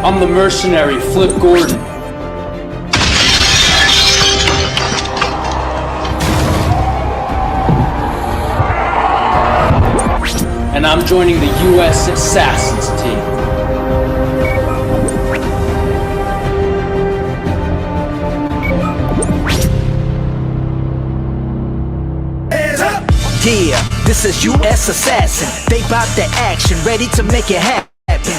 I'm the mercenary, Flip Gordon. And I'm joining the U.S. Assassins team. Yeah, this is U.S. Assassin. They bout the action, ready to make it happen.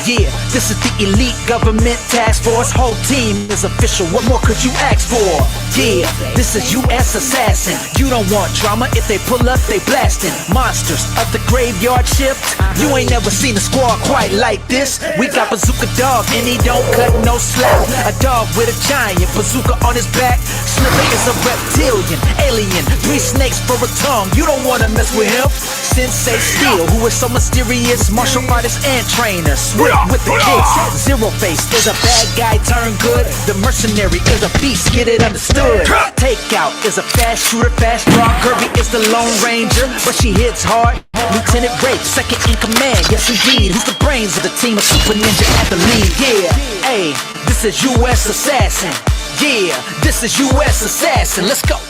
Yeah, this is the elite government task force. Whole team is official, what more could you ask for? Yeah, this is U.S. Assassin. You don't want drama, if they pull up, they blasting. Monsters of the graveyard shift. You ain't never seen a squad quite like this. We got Bazooka Dog, and he don't cut no slack. A dog with a giant bazooka on his back. Slipper is a reptilian, alien, 3 snakes for a tongue. You don't wanna mess with him. Sensei Steel, who is so mysterious, martial artist and trainer. Swift with the kicks. Zero Face is a bad guy turned good. The mercenary is a beast, get it understood. Takeout is a fast shooter, fast draw. Kirby is the Lone Ranger, but she hits hard. Lieutenant Rafe, second in command, yes indeed. Who's the brains of the team? A super ninja at the lead. Yeah, hey, this is U.S. Assassin. Yeah, this is U.S. Assassin. Let's go.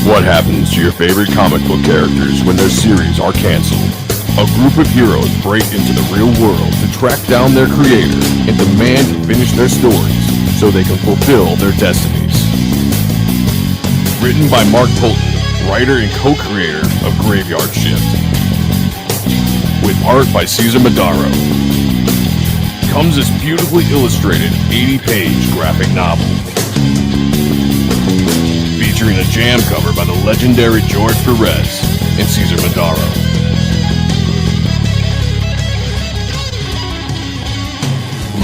What happens to your favorite comic book characters when their series are canceled? A group of heroes break into the real world to track down their creator and demand to finish their stories so they can fulfill their destinies. Written by Mark Polton, writer and co-creator of Graveyard Shift. With art by Cesar Madaro. Comes this beautifully illustrated 80-page graphic novel. Featuring a jam cover by the legendary George Perez and Cesar Madaro.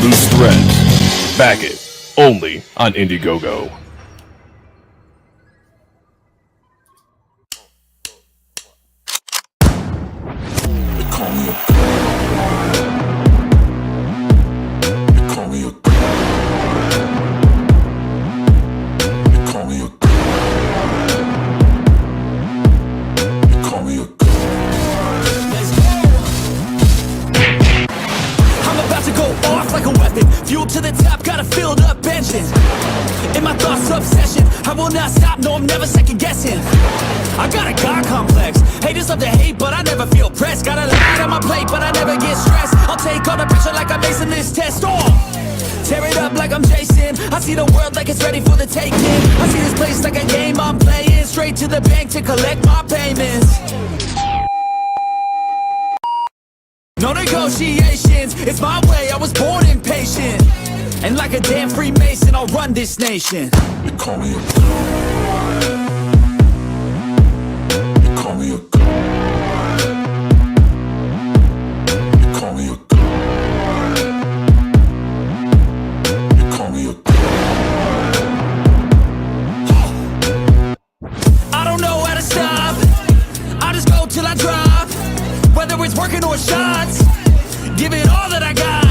Loose Threads. Back it. Only on Indiegogo. Fuel to the top, got a filled up engine. In my thoughts, obsession, I will not stop no, I'm never second guessing. I got a God complex. Haters love to hate, but I never feel pressed. Got a lot on my plate, but I never get stressed. I'll take all the pressure like I'm acing this test. Tear it up like I'm Jason. I see the world like it's ready for the taking. I see this place like a game I'm playing. Straight to the bank to collect my payments. No negotiations, it's my way, I was born impatient. And like a damn Freemason, I'll run this nation. They call me a god. They call me a god. They call me a god. They call me a god. I don't know how to stop. I just go till I drop. Whether it's working or shots, give it all that I got.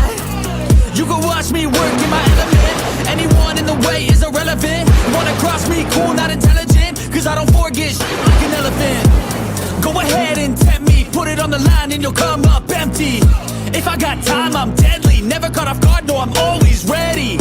You can watch me work in my element. Anyone in the way is irrelevant. Wanna cross me, cool, not intelligent. Cause I don't forget shit like an elephant. Go ahead and tempt me, put it on the line and you'll come up empty. If I got time, I'm deadly. Never caught off guard, no, I'm always ready.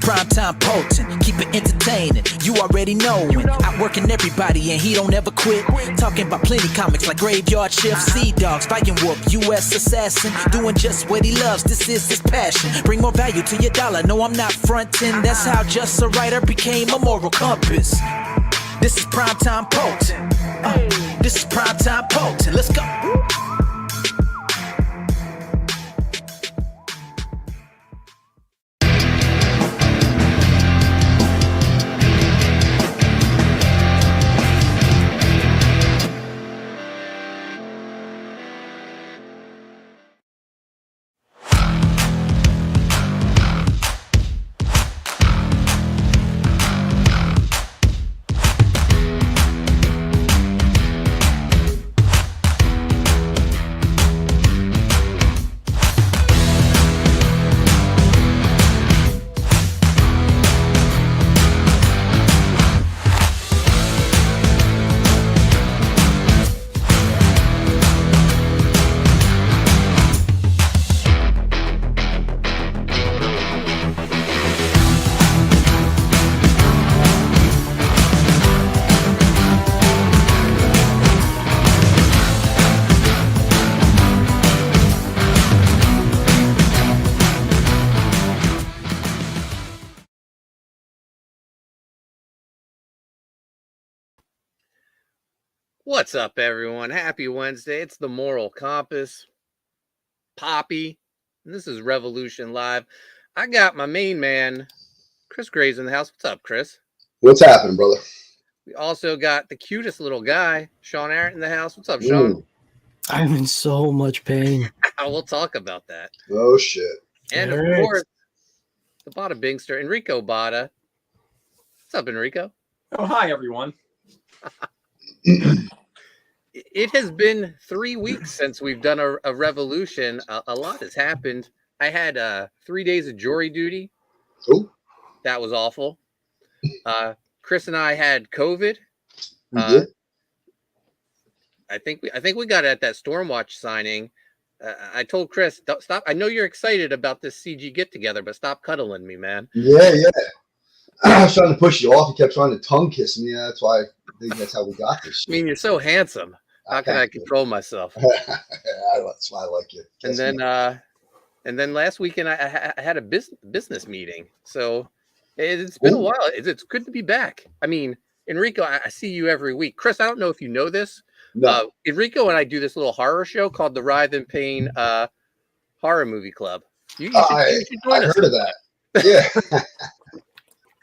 Primetime potent, keep it entertaining. You already knowin', outworking everybody and he don't ever quit. Talking about plenty comics like Graveyard Shift, Sea Dogs, Viking Whoop, U.S. Assassin, doing just what he loves. This is his passion. Bring more value to your dollar. No, I'm not frontin'. That's how Just a Writer became a moral compass. This is Primetime Potent. This is Primetime Potent. Let's go. What's up, everyone? Happy Wednesday. It's the Moral Compass. Poppy, and this is Revolution Live. I got my main man, Chris Graves, in the house. What's up, Chris? What's happening, brother? We also got the cutest little guy, Sean Arrett, in the house. What's up, Sean? I'm in so much pain. We'll talk about that. Oh shit! And of course, the Bada Bingster, Enrico Bada. What's up, Enrico? Oh, hi, everyone. It has been 3 weeks since we've done a revolution. A lot has happened. I had 3 days of jury duty. Oh, That was awful. Chris and I had COVID. we did. I think we got it at that Stormwatch signing. I told Chris, "Don't stop. I know you're excited about this CG get together, but stop cuddling me, man." Yeah. I was trying to push you off. You kept trying to tongue kiss me. That's why I think that's how we got this. I mean, you're so handsome. How can I control myself? That's why I like you. And then last weekend I had a business meeting. So it's been a while. It's good to be back. I mean, Enrico, I see you every week. Chris, I don't know if you know this. No. Enrico and I do this little horror show called the Writhe and Pain Horror Movie Club. You should join us. I heard of that. Yeah.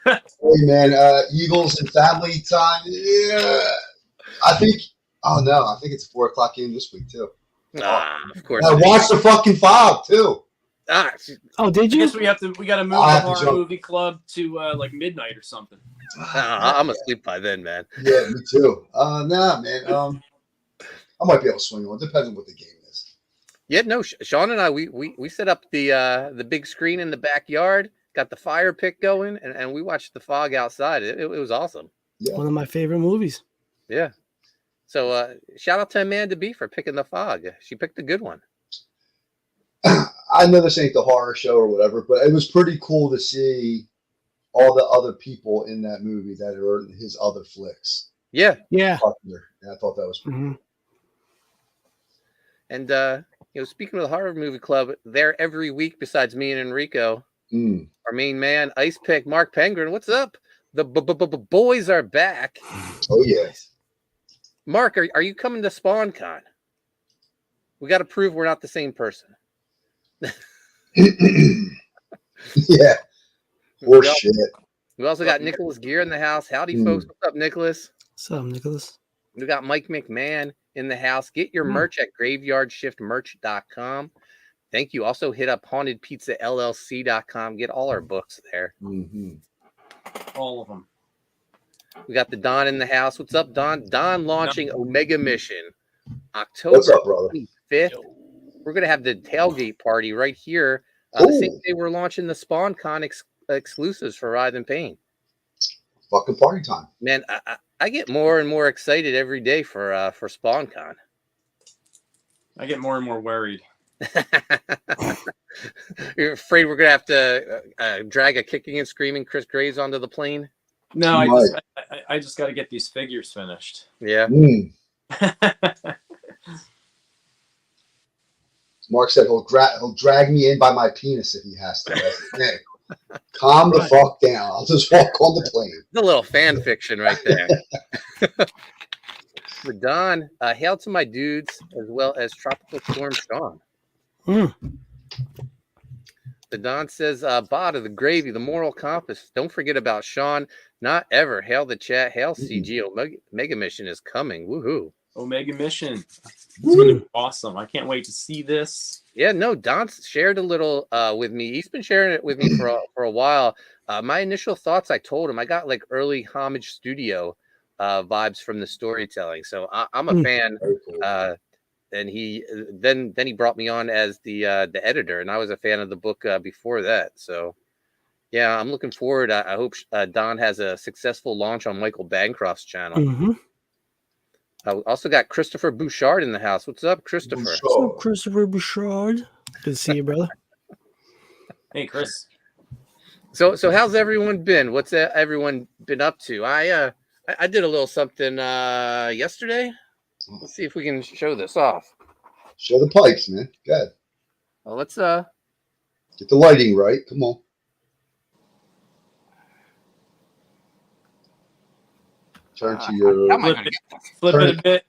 Hey man, Eagles and family time. Yeah. I think. Oh no, I think it's a 4 o'clock game this week too. Of course. I watched the fucking Fog too. Oh, did I you? guess we got to move the horror movie club to like midnight or something. I'm asleep by then, man. Yeah, me too. Nah, man. I might be able to swing on. Depends on what the game is. Yeah, no. Sean and I, we set up the big screen in the backyard, got the fire pit going, and we watched the Fog outside. It was awesome. Yeah. One of my favorite movies. Yeah. So shout out to Amanda B for picking the Fog. She picked a good one. I know this ain't the horror show or whatever, but it was pretty cool to see all the other people in that movie that are in his other flicks. Yeah. Yeah. And I thought that was pretty Mm-hmm. And speaking of the horror movie club, there every week besides me and Enrico, our main man, Ice Pick, Mark Pengrin. What's up? The boys are back. Oh yeah. Mark, are you coming to SpawnCon? We got to prove we're not the same person. Yeah. Or shit. We also got Nicholas Gear in the house. Howdy, folks. What's up, Nicholas? What's up, Nicholas? We got Mike McMahon in the house. Get your merch at graveyardshiftmerch.com. Thank you. Also hit up hauntedpizzallc.com. Get all our books there. All of them. We got the Don in the house. What's up, Don? Don launching Omega Mission October What's up, brother? 5th. We're going to have the tailgate party right here. The same day we're launching the SpawnCon exclusives for Writhe and Pain. Fucking party time. Man, I get more and more excited every day for SpawnCon. I get more and more worried. You're afraid we're going to have to drag a kicking and screaming Chris Graves onto the plane? No, I just got to get these figures finished. Yeah. Mark said he'll drag me in by my penis if he has to. Hey, calm the fuck down. I'll just walk on the plane. It's a little fan fiction right there. For Don, hail to my dudes as well as Tropical Storm Sean. The Don says, Bada, the gravy, the moral compass. Don't forget about Sean. Not ever. Hail the chat. Hail CG. Omega Mission is coming. Woohoo. Omega Mission. It's going to be awesome. I can't wait to see this. Yeah, no, Don's shared a little with me. He's been sharing it with me for a while. My initial thoughts, I told him, I got like early Homage Studio vibes from the storytelling. So I'm a fan. And he then he brought me on as the editor, and I was a fan of the book before that. So yeah, I'm looking forward. I hope Don has a successful launch on Michael Bancroft's channel. I also got Christopher Bouchard in the house. What's up, Christopher? What's up, Christopher Bouchard? Good to see you, brother. Hey, Chris. So how's everyone been? What's everyone been up to? I did a little something yesterday. Let's see if we can show this off. Show the pipes, man. Good. Well, let's get the lighting right. Come on. Turn to your flip it a bit.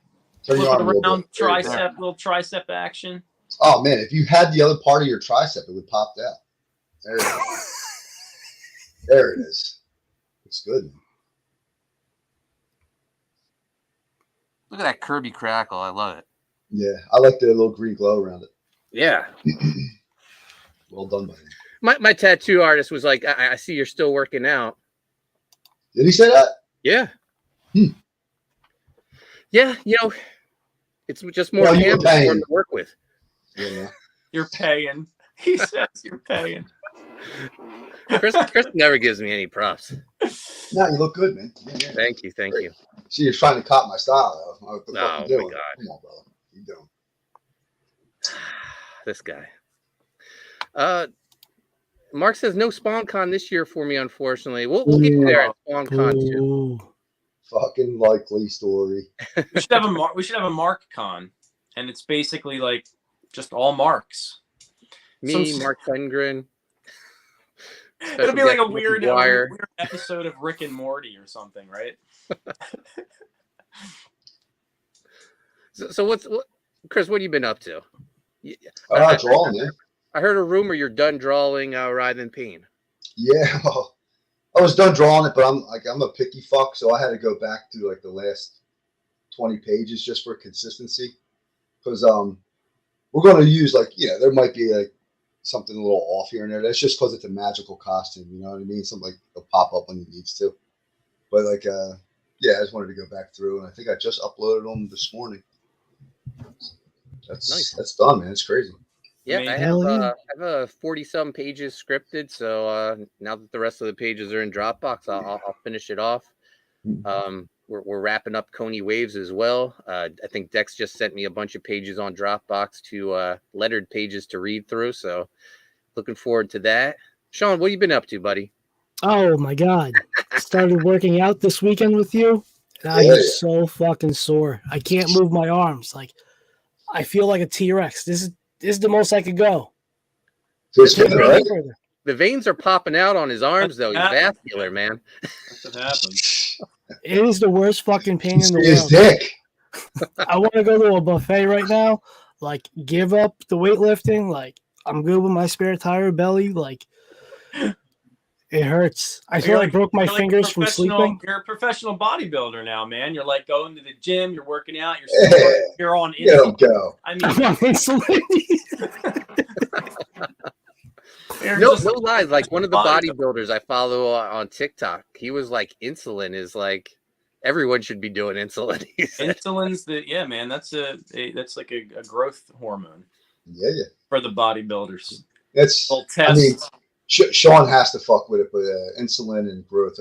Turn Flip your it arm a little around. bit. There you go. Little tricep action. Oh man, if you had the other part of your tricep, it would pop out. There it is. There it is. Looks good. Man. Look at that Kirby crackle. I love it. Yeah, I like the little green glow around it. Yeah. Well done, buddy. My tattoo artist was like, I see you're still working out. Did he say that? Yeah. Hmm. Yeah, it's just more Well, you were canvas for him paying. to work with. Yeah. You're paying. He says you're paying. Chris never gives me any props. No, you look good, man. Yeah. Thank you. See, you're trying to cop my style, though. What the fuck Oh, you my doing? God. Come on, brother. What you doing? This guy. Mark says no SpawnCon this year for me, unfortunately. We'll get you there at SpawnCon too. Ooh. Fucking likely story. We should have a Mark Con, and it's basically like just all marks. Me, Mark Lundgren. It'll be like a Special guest weird episode of Rick and Morty or something, right? So what, Chris? What have you been up to? Drawing, man. I heard a rumor you're done drawing Writhe in Pain. Yeah, well, I was done drawing it, but I'm a picky fuck, so I had to go back to like the last 20 pages just for consistency. Because we're going to use there might be like something a little off here and there. That's just because it's a magical costume, you know what I mean? Something like it'll pop up when it needs to. But I just wanted to go back through, and I think I just uploaded them this morning. That's Nice. That's done, man. It's crazy. Yeah, I Hell yeah. have 40-some pages scripted. So now that the rest of the pages are in Dropbox, I'll finish it off. We're wrapping up Coney Waves as well. I think Dex just sent me a bunch of pages on Dropbox to lettered pages to read through. So looking forward to that. Sean, what have you been up to, buddy? Oh my God. Started working out this weekend with you. And I am so fucking sore. I can't move my arms. Like, I feel like a T-Rex. This is the most I could go. So it's Can't good, go right? further. The veins are popping out on his arms, though. He's vascular, man. That's what happens. It is the worst fucking pain in the His world. dick. I want to go to a buffet right now. Like, give up the weightlifting. Like, I'm good with my spare tire belly. Like, it hurts. I feel like I broke my you're like fingers from sleeping. You're a professional bodybuilder now, man. You're like going to the gym, you're working out, you're on Let him insulin. go. I I'm mean, on insulin. No just lies. Like one of the bodybuilder. bodybuilders I follow on TikTok, he was like, insulin is like everyone should be doing insulin. He said. Insulin's man. That's like a growth hormone Yeah. for the bodybuilders. That's. Little I test. mean, Sean has to fuck with it, but insulin and growth,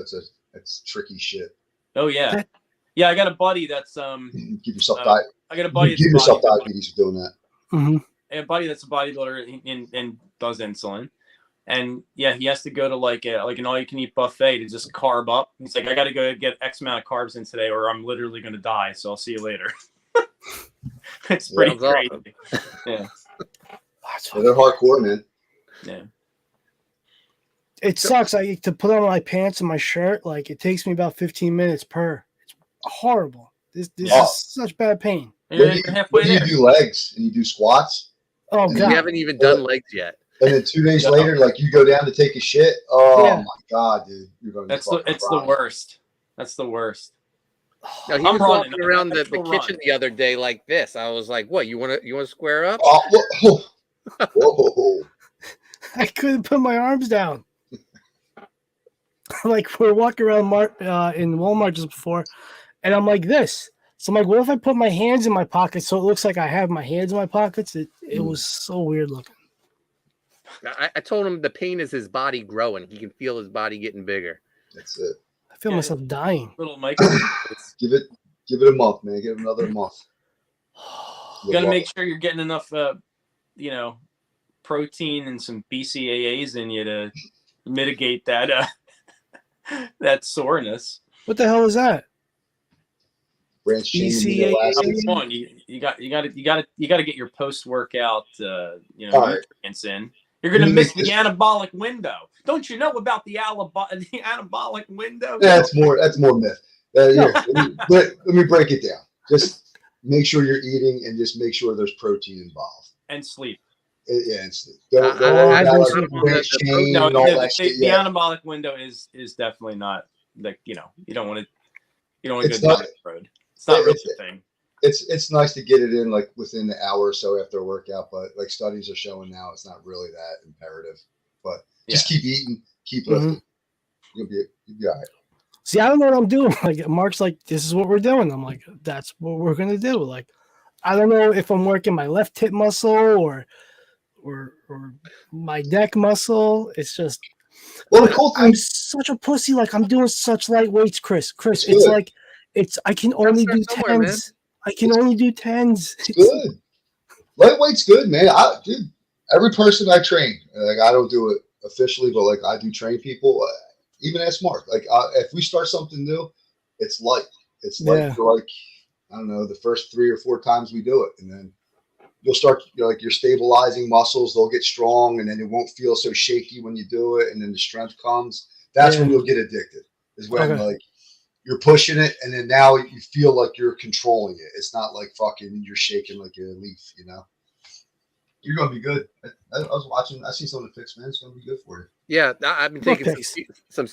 that's tricky shit. Oh yeah, yeah. I got a buddy that's Give yourself diet. I got a buddy. Give That's yourself bodybuilder. diabetes for doing that. Mhm. A buddy that's a bodybuilder and does insulin, and yeah, he has to go to like an all-you-can-eat buffet to just carb up. He's like, I got to go get X amount of carbs in today, or I'm literally going to die. So I'll see you later. It's pretty Sounds crazy. awesome. Yeah, they're hardcore, man. Yeah. It sucks. To put on my pants and my shirt, like it takes me about 15 minutes per. It's horrible. This Yeah. is such bad pain. You're halfway When you there. do legs and you do squats, Oh We God. haven't even done legs yet. and then 2 days later, like you go down to take a shit. Oh my God, dude, you're gonna. It's be the worst. That's the worst. No, he I'm was running. walking around the Actual kitchen run. the other day like this. I was like, "What? You want to square up?" Oh, whoa. I couldn't put my arms down. Like we're walking around in Walmart just before, and I'm like this. So I'm like, what if I put my hands in my pockets so it looks like I have my hands in my pockets? It was so weird looking. I told him the pain is his body growing. He can feel his body getting bigger. That's it. I feel myself dying. Little Mike. Give it a month, man. Give it another month. You got to make sure you're getting enough, protein and some BCAAs in you to mitigate that that soreness. What the hell is that? Branch chain BCAA. amino acids. Come on, you got to get your post workout, All right. nutrients in. You're gonna miss the anabolic window. Don't you know about the anabolic window? That's more myth. Here, let me break it down. Just make sure you're eating and just make sure there's protein involved. and sleep. Yeah, it's don't I- worry I- about I- like I- the weight the- chain No, and all the, that the, shit. the Yeah, anabolic window is definitely not like you don't want to go It's down not- that road. It's not really it's- the thing. it's nice to get it in like within the hour or so after a workout, but like studies are showing now, it's not really that imperative. But just keep eating, keep lifting. You'll be all right. See, I don't know what I'm doing. Like Mark's like, this is what we're doing. I'm like, that's what we're gonna do. Like, I don't know if I'm working my left hip muscle or my neck muscle. It's just Well, the cool I'm thing, such a pussy. Like I'm doing such light weights, Chris. It's It's good. like I can only start do somewhere, man. tens. I can only do tens. it's good. Lightweight's good, man. Dude, every person I train, like I don't do it officially, but like I do train people. Even ask Mark. Like if we start something new, it's light. It's light Yeah. for like I don't know the first 3 or 4 times we do it, and then you'll start you're stabilizing muscles. They'll get strong, and then it won't feel so shaky when you do it, and then the strength comes. That's when Yeah. you'll get addicted. Is when Okay. like you're pushing it, and then now you feel like you're controlling it. It's not like fucking you're shaking like a leaf, you know. You're gonna be good. I was watching. I see some of the pics, man. It's gonna be good for you. Yeah, I've been What taking pics? some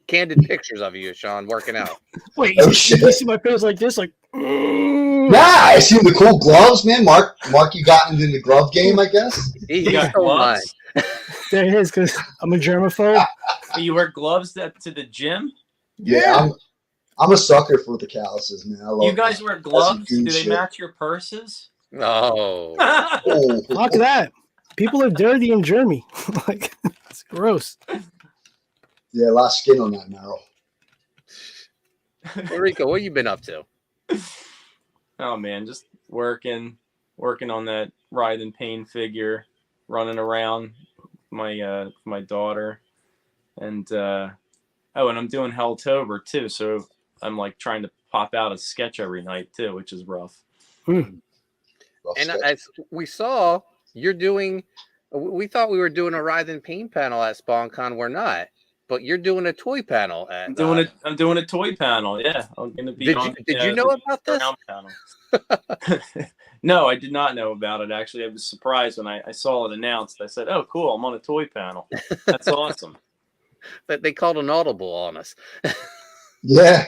candid pictures of you, Sean, working out. Wait, Oh, you shit. see my face like this? Like, Nah, I see the cool gloves, man. Mark, you got into the glove game, I guess. He You got stole mine. gloves. there it is, because I'm a germaphobe. You wear gloves to the gym. Yeah, I'm a sucker for the calluses, man. I love You guys that. wear gloves. goon Do they shit. match your purses? Oh, Oh, Fuck that. People are dirty in Germany. Like, it's gross. yeah, a lot of skin on that marrow. Rico, what you been up to? Oh man, just working on that Ride and Pain figure, running around my daughter, and and I'm doing Helltober too. So I'm like trying to pop out a sketch every night too, which is rough. Rough And stuff. as we saw, you're doing. We thought we were doing a Ride and Pain panel at SpawnCon. We're not, but you're doing a toy panel at. I'm doing a toy panel. Yeah, I'm gonna be. Did you know about this? round panel. No, I did not know about it. Actually, I was surprised when I saw it announced. I said, "Oh, cool! I'm on a toy panel. That's awesome." That they called an audible on us. Yeah.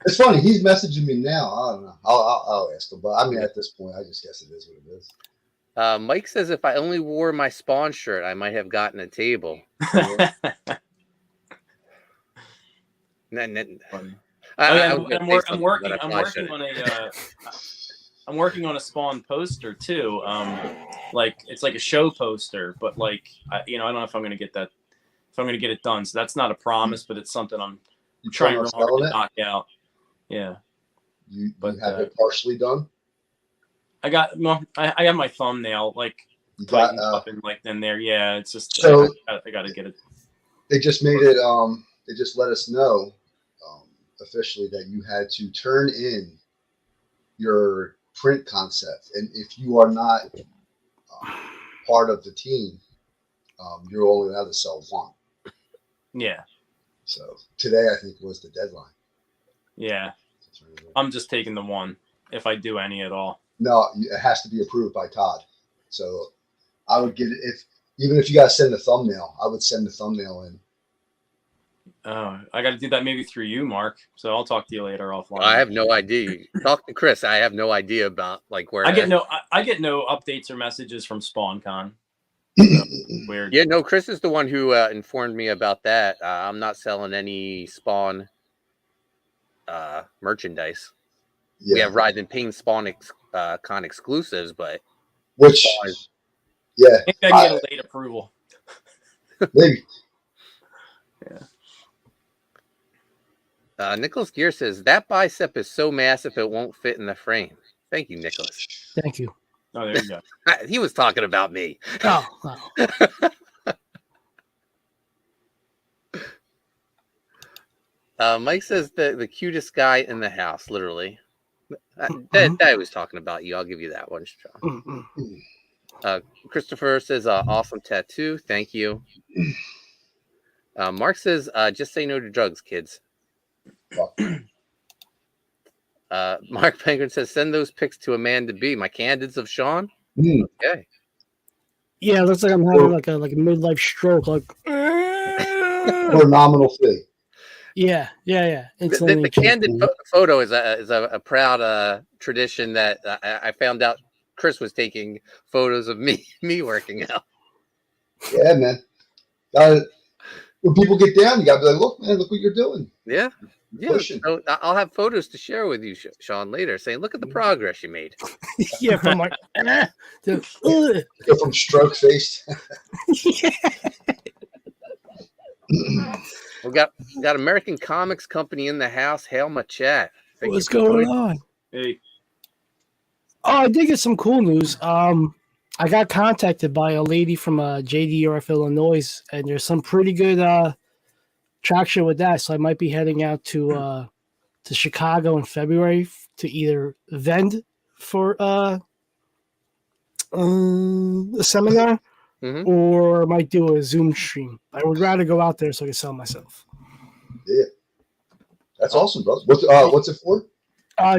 It's funny. He's messaging me now. I don't know. I'll ask him. But I mean, at this point, I just guess it is what it is. Mike says if I only wore my Spawn shirt, I might have gotten a table. Funny. I'm working I'm working on a Spawn poster too. Like it's like a show poster, but like I don't know if I'm gonna get that. If I'm gonna get it done, so that's not a promise, but it's something I'm You trying on real hard selling to it? knock out. Yeah, You But, have it partially done. I got my thumbnail like You got. tightened up and like in there. Yeah, it's just So- I got to get it. They just made it. They just let us know officially that you had to turn in your print concept, and if you are not part of the team, you're only allowed to sell one. Yeah, So today, I think was the deadline. yeah. I'm just taking the one if I do any at all. No, it has to be approved by Todd. So I would get it even if you guys send a thumbnail, I would send the thumbnail in. Oh, I got to do that maybe through you, Mark. So I'll talk to you later offline. I have no idea. Talk to Chris. I have no idea about like where I get no updates or messages from SpawnCon. Weird. Yeah, no. Chris is the one who informed me about that. I'm not selling any Spawn merchandise. Yeah, We have Ride and Pain Spawn con exclusives, but which, yeah, Maybe I can get a late approval. maybe. Nicholas Gear says that bicep is so massive it won't fit in the frame. Thank you, Nicholas. Thank you. Oh, there you go. He was talking about me. Oh. Mike says the cutest guy in the house, literally. That was talking about you. I'll give you that one, Sean. Christopher says awesome tattoo. Thank you. Mark says just say no to drugs, kids. Fuck. Mark Penguin says, send those pics to Amanda B. My candidates of Sean. Mm. Okay. Yeah, it looks like I'm having like a midlife stroke. Like, For a nominal fee. yeah. The candid photo is a proud tradition that I found out Chris was taking photos of me working out. Yeah, man. When people get down, you gotta be like, look, man, look what you're doing. Yeah. Pushing. So I'll have photos to share with you, Sean, later, saying, look at the progress you made. Yeah, from like to, Go from stroke faced. We got American Comics Company in the house. Hail my chat. Thank what's you for going joining. on? Hey, Oh, I did get some cool news. I got contacted by a lady from JDRF Illinois, and there's some pretty good traction with that. So I might be heading out to Chicago in February to either vend for a seminar, or I might do a Zoom stream. I would rather go out there so I can sell myself. Yeah. That's awesome, bro. What's it for?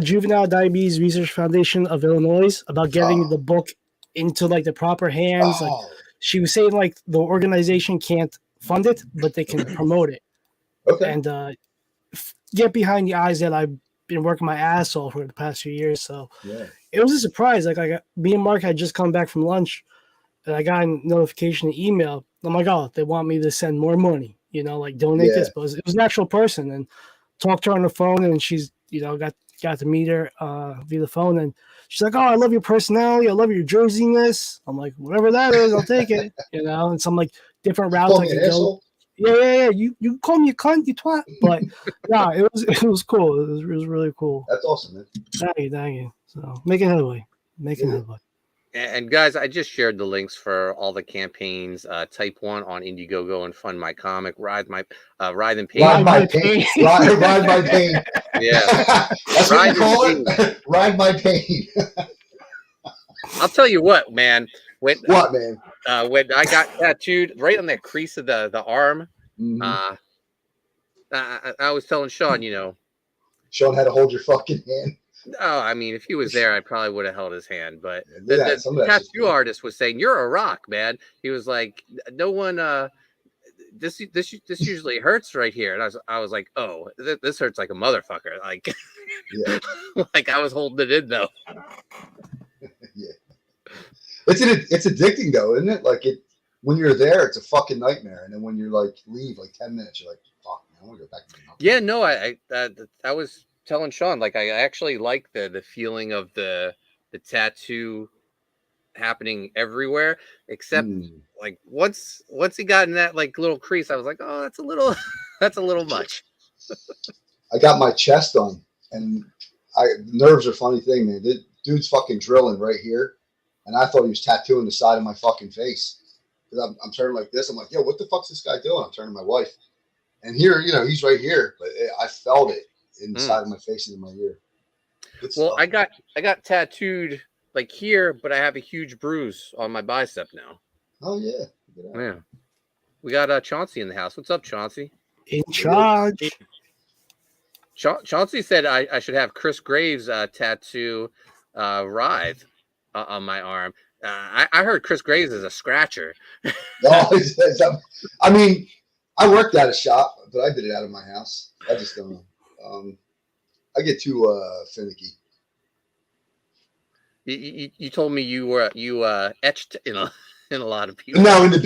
Juvenile Diabetes Research Foundation of Illinois, about getting the book into like the proper hands. Like she was saying, like the organization can't fund it, but they can promote it. Okay. And get behind the eyes that I've been working my ass off for the past few years. So Yeah. it was a surprise. Like me and Mark had just come back from lunch, and I got a notification, an email. I'm like, oh, they want me to send more money, like donate this. But it was an actual person, and talked to her on the phone, and she's, got to meet her via the phone, and she's like, oh, I love your personality. I love your jerseyness. I'm like, whatever that is, I'll take it, and some like different routes I could go. Yeah. You call me a cunt, you twat. But yeah, it was cool. It was really cool. That's awesome, man. Thank you. So making headway. And guys, I just shared the links for all the campaigns. Type 1 on Indiegogo and fund my comic. Ride in pain. Ride my pain. Ride my pain. Yeah. That's what you call it. Ride my pain. I'll tell you what, man. When I got tattooed right on that crease of the arm, I was telling Sean, Sean had to hold your fucking hand. No, I mean, if he was there, I probably would have held his hand. But the tattoo artist was saying, "You're a rock, man." He was like, "No one, this usually hurts right here," and I was like, "Oh, this hurts like a motherfucker." Like, like I was holding it in though. Yeah, it's addicting though, isn't it? Like when you're there, it's a fucking nightmare, and then when you're like leave like 10 minutes, you're like, "Fuck, man, I want to go back to the house." Yeah, no, I was telling Sean, like, I actually like the feeling of the tattoo happening everywhere, except like once he got in that like little crease, I was like, oh, that's a little much. I got my chest done, and nerves are a funny thing, man. The dude's fucking drilling right here, and I thought he was tattooing the side of my fucking face. Because I'm turning like this. I'm like, yo, what the fuck's this guy doing? I'm turning to my wife, and here, he's right here, but I felt it inside of my face and in my ear. Well, I got tattooed like here, but I have a huge bruise on my bicep now. Oh yeah. Yeah. We got Chauncey in the house. What's up, Chauncey? In charge. Chauncey said I should have Chris Graves tattoo Writhe on my arm. I heard Chris Graves is a scratcher. I mean, I worked at a shop, but I did it out of my house. I just don't know. I get too finicky. You told me you etched in a lot of people. No, in the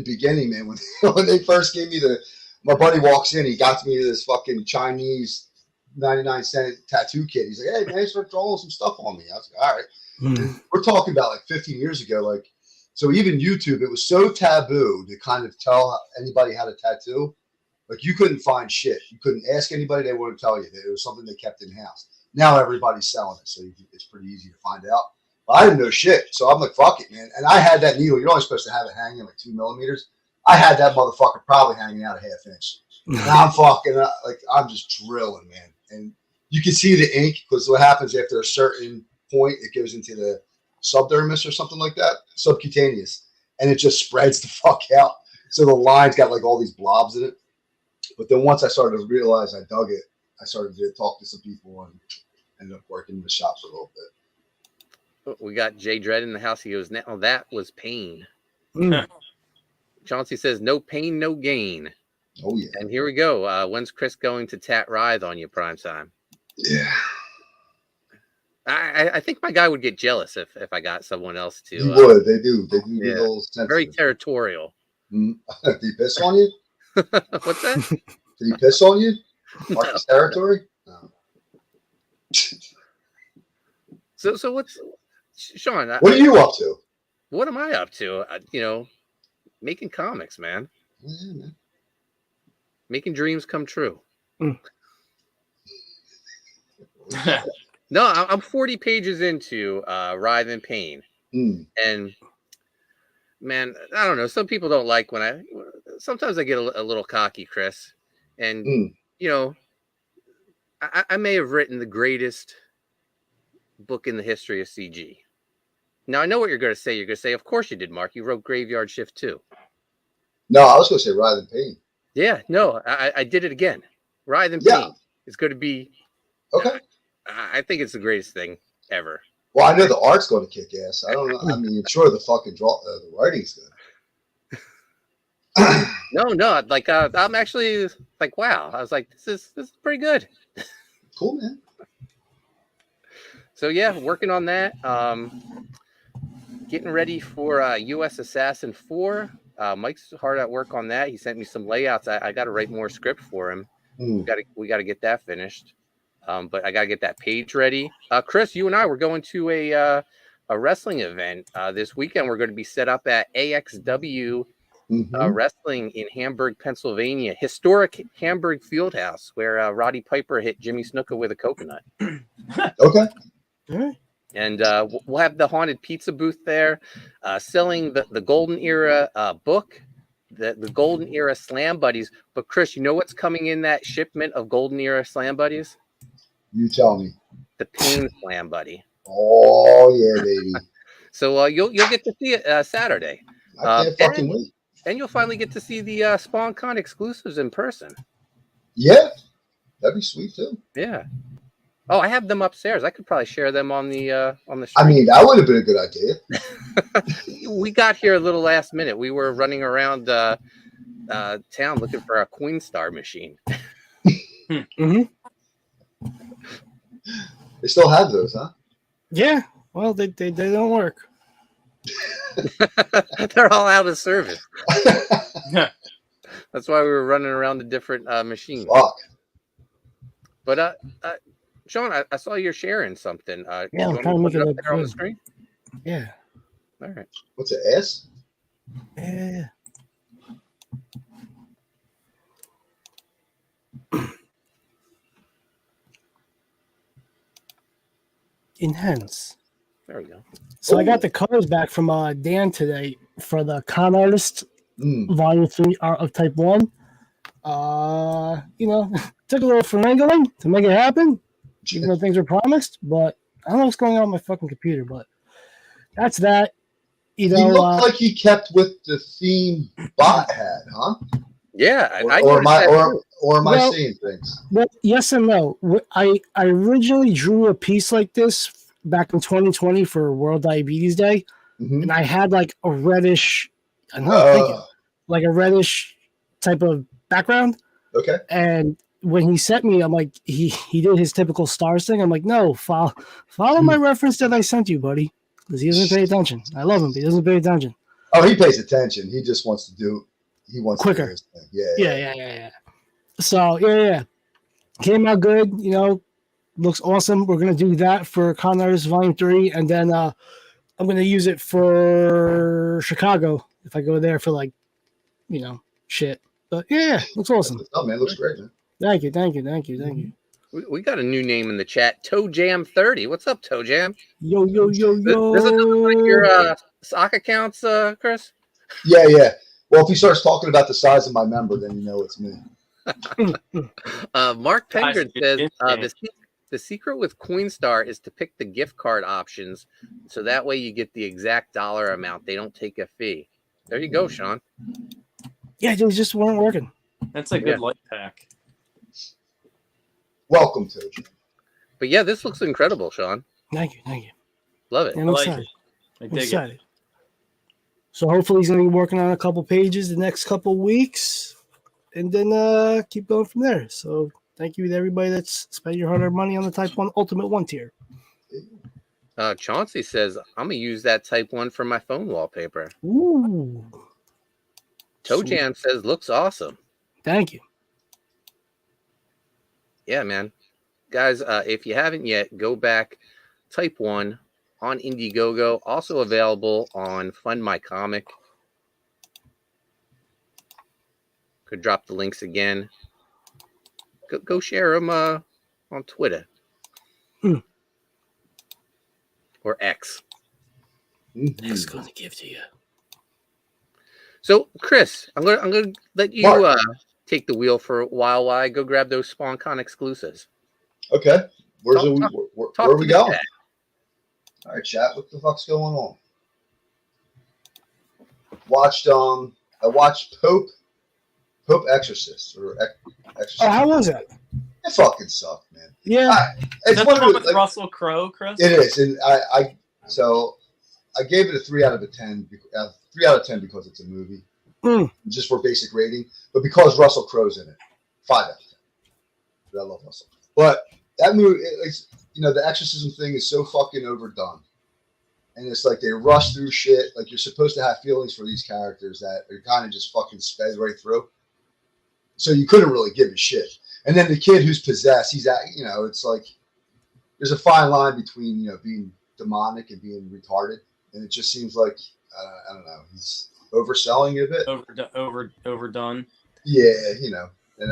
beginning, man. When they first gave me my buddy walks in, he got me this fucking Chinese 99-cent tattoo kit. He's like, "Hey man, start drawing some stuff on me." I was like, "All right." We're talking about like 15 years ago, like, so even YouTube, it was so taboo to kind of tell anybody how to tattoo. Like you couldn't find shit. You couldn't ask anybody. They wouldn't tell you. It was something they kept in house. Now everybody's selling it, so it's pretty easy to find out. But I didn't know shit, so I'm like, "Fuck it, man." And I had that needle. You're only supposed to have it hanging like 2 millimeters. I had that motherfucker probably hanging out a ½ inch. And I'm fucking I'm just drilling, man. And you can see the ink, because what happens after a certain point, it goes into the subdermis or something like that, subcutaneous, and it just spreads the fuck out. So the line's got like all these blobs in it. But then once I started to realize I dug it, I started to talk to some people and ended up working in the shop for a little bit. We got Jay Dredd in the house. He goes, now that was pain. Mm. Chauncey says, no pain, no gain. Oh yeah. And here we go. When's Chris going to tat writhe on you prime time? Yeah. I think my guy would get jealous if I got someone else to. He would. They do. They do yeah. get a little sensitive. Very territorial. Did he piss on you? What's that? Did he piss on you? Marcus territory? No. So what's Sean? What are you up to? What am I up to? Making comics, man. Yeah, man. Making dreams come true. Mm. No, I'm 40 pages into Writhe in Pain. Mm. And man, I don't know. Some people don't like sometimes I get a little cocky, Chris. And, I may have written the greatest book in the history of CG. Now, I know what you're going to say. You're going to say, of course you did, Mark. You wrote Graveyard Shift too. No, I was going to say Writhe in Pain. Yeah, no, I did it again. Writhe in Pain is going to be. Okay. I think it's the greatest thing ever. Well, I know the art's going to kick ass. I don't know. I mean, sure, the fucking the writing's good. No, like I'm actually like, wow. I was like, this is pretty good. Cool, man. So yeah, working on that. Getting ready for U.S. Assassin 4. Mike's hard at work on that. He sent me some layouts. I got to write more script for him. We got to get that finished. But I got to get that page ready. Chris, you and I were going to a wrestling event this weekend. We're going to be set up at AXW Wrestling in Hamburg, Pennsylvania. Historic Hamburg Fieldhouse where Roddy Piper hit Jimmy Snuka with a coconut. Okay. And we'll have the haunted pizza booth there, selling the Golden Era book, the Golden Era Slam Buddies. But Chris, you know what's coming in that shipment of Golden Era Slam Buddies? You tell me. The Pain Slam Buddy. Oh yeah, baby. So you'll get to see it Saturday. I can't fucking wait. And you'll finally get to see the SpawnCon exclusives in person. Yeah, that'd be sweet too. Yeah. Oh, I have them upstairs. I could probably share them on the stream. I mean, that would have been a good idea. We got here a little last minute. We were running around town looking for a Coinstar machine. They still have those, huh? Yeah. Well, they don't work. They're all out of service. That's why we were running around the different machines. Fuck. But Sean, I saw you're sharing something. Yeah, I'm you trying to want make to put it it up look there on the good. screen? Yeah. All right. What's it, ass? Yeah. Enhance. There we go. So I got the colors back from Dan today for the Con Artist Volume 3 Art of Type 1. Took a little finagling to make it happen, even though things were promised, but I don't know what's going on with my fucking computer, but that's that. He looked like he kept with the theme Bot had, huh? Yeah. Or am I seeing things? Well, yes and no. I originally drew a piece like this back in 2020 for World Diabetes Day, and I had like a reddish, like a reddish type of background. Okay. And when he sent me, I'm like, he did his typical stars thing. I'm like, no, follow my reference that I sent you, buddy, because he doesn't pay attention. I love him, but he doesn't pay attention. Oh, he pays attention. He just wants to do. He wants quicker. To do his thing. Yeah. So yeah. Came out good. Looks awesome. We're gonna do that for Con Artist Volume 3, and then I'm gonna use it for Chicago if I go there for shit. But yeah, looks awesome. Oh man, looks great, man. Thank you. We got a new name in the chat. Toe Jam 30. What's up, Toe Jam? Yo. Does it look like your sock accounts, Chris? Yeah. Well, if he starts talking about the size of my member, then you know it's me. Mark Pendred says the secret with Coinstar is to pick the gift card options, so that way you get the exact dollar amount. They don't take a fee. There you go, Sean. Yeah, they just weren't working. That's a good light pack. welcome to it. But yeah, this looks incredible, Sean. Thank you. Thank you. Love it. I'm I like excited. it. I I'm dig it. excited. So hopefully he's going to be working on a couple pages the next couple weeks, and then keep going from there. So thank you to everybody that's spent your hard-earned money on the Type 1 Ultimate 1 tier. Chauncey says, I'm going to use that Type 1 for my phone wallpaper. Ooh. Toe Sweet. Jam says, looks awesome. Thank you. Yeah, man. Guys, if you haven't yet, go back. Type 1 on Indiegogo. Also available on Fund My Comic. Could drop the links again. Go share them on Twitter. Or X. That's going to give to you. So, Chris, I'm gonna let you take the wheel for a while I go grab those SpawnCon exclusives. Okay. Where are we going? Chat. All right, chat. What the fuck's going on? I watched Pope Exorcist or Exorcist. Oh, how was it? It fucking sucked, man. Yeah. Is It's that one the of one the, with like, Russell Crowe, Chris? it is, and I gave it a 3 out of 10. 3 out of 10 because it's a movie, just for basic rating. But because Russell Crowe's in it, 5 out of 10. I love Russell. But that movie, it's, the exorcism thing is so fucking overdone, and it's like they rush through shit. Like you're supposed to have feelings for these characters that are kind of just fucking sped right through. So you couldn't really give a shit. And then the kid who's possessed, he's at, it's like there's a fine line between being demonic and being retarded, and it just seems like I don't know, he's overselling it a bit. Overdone. Yeah, and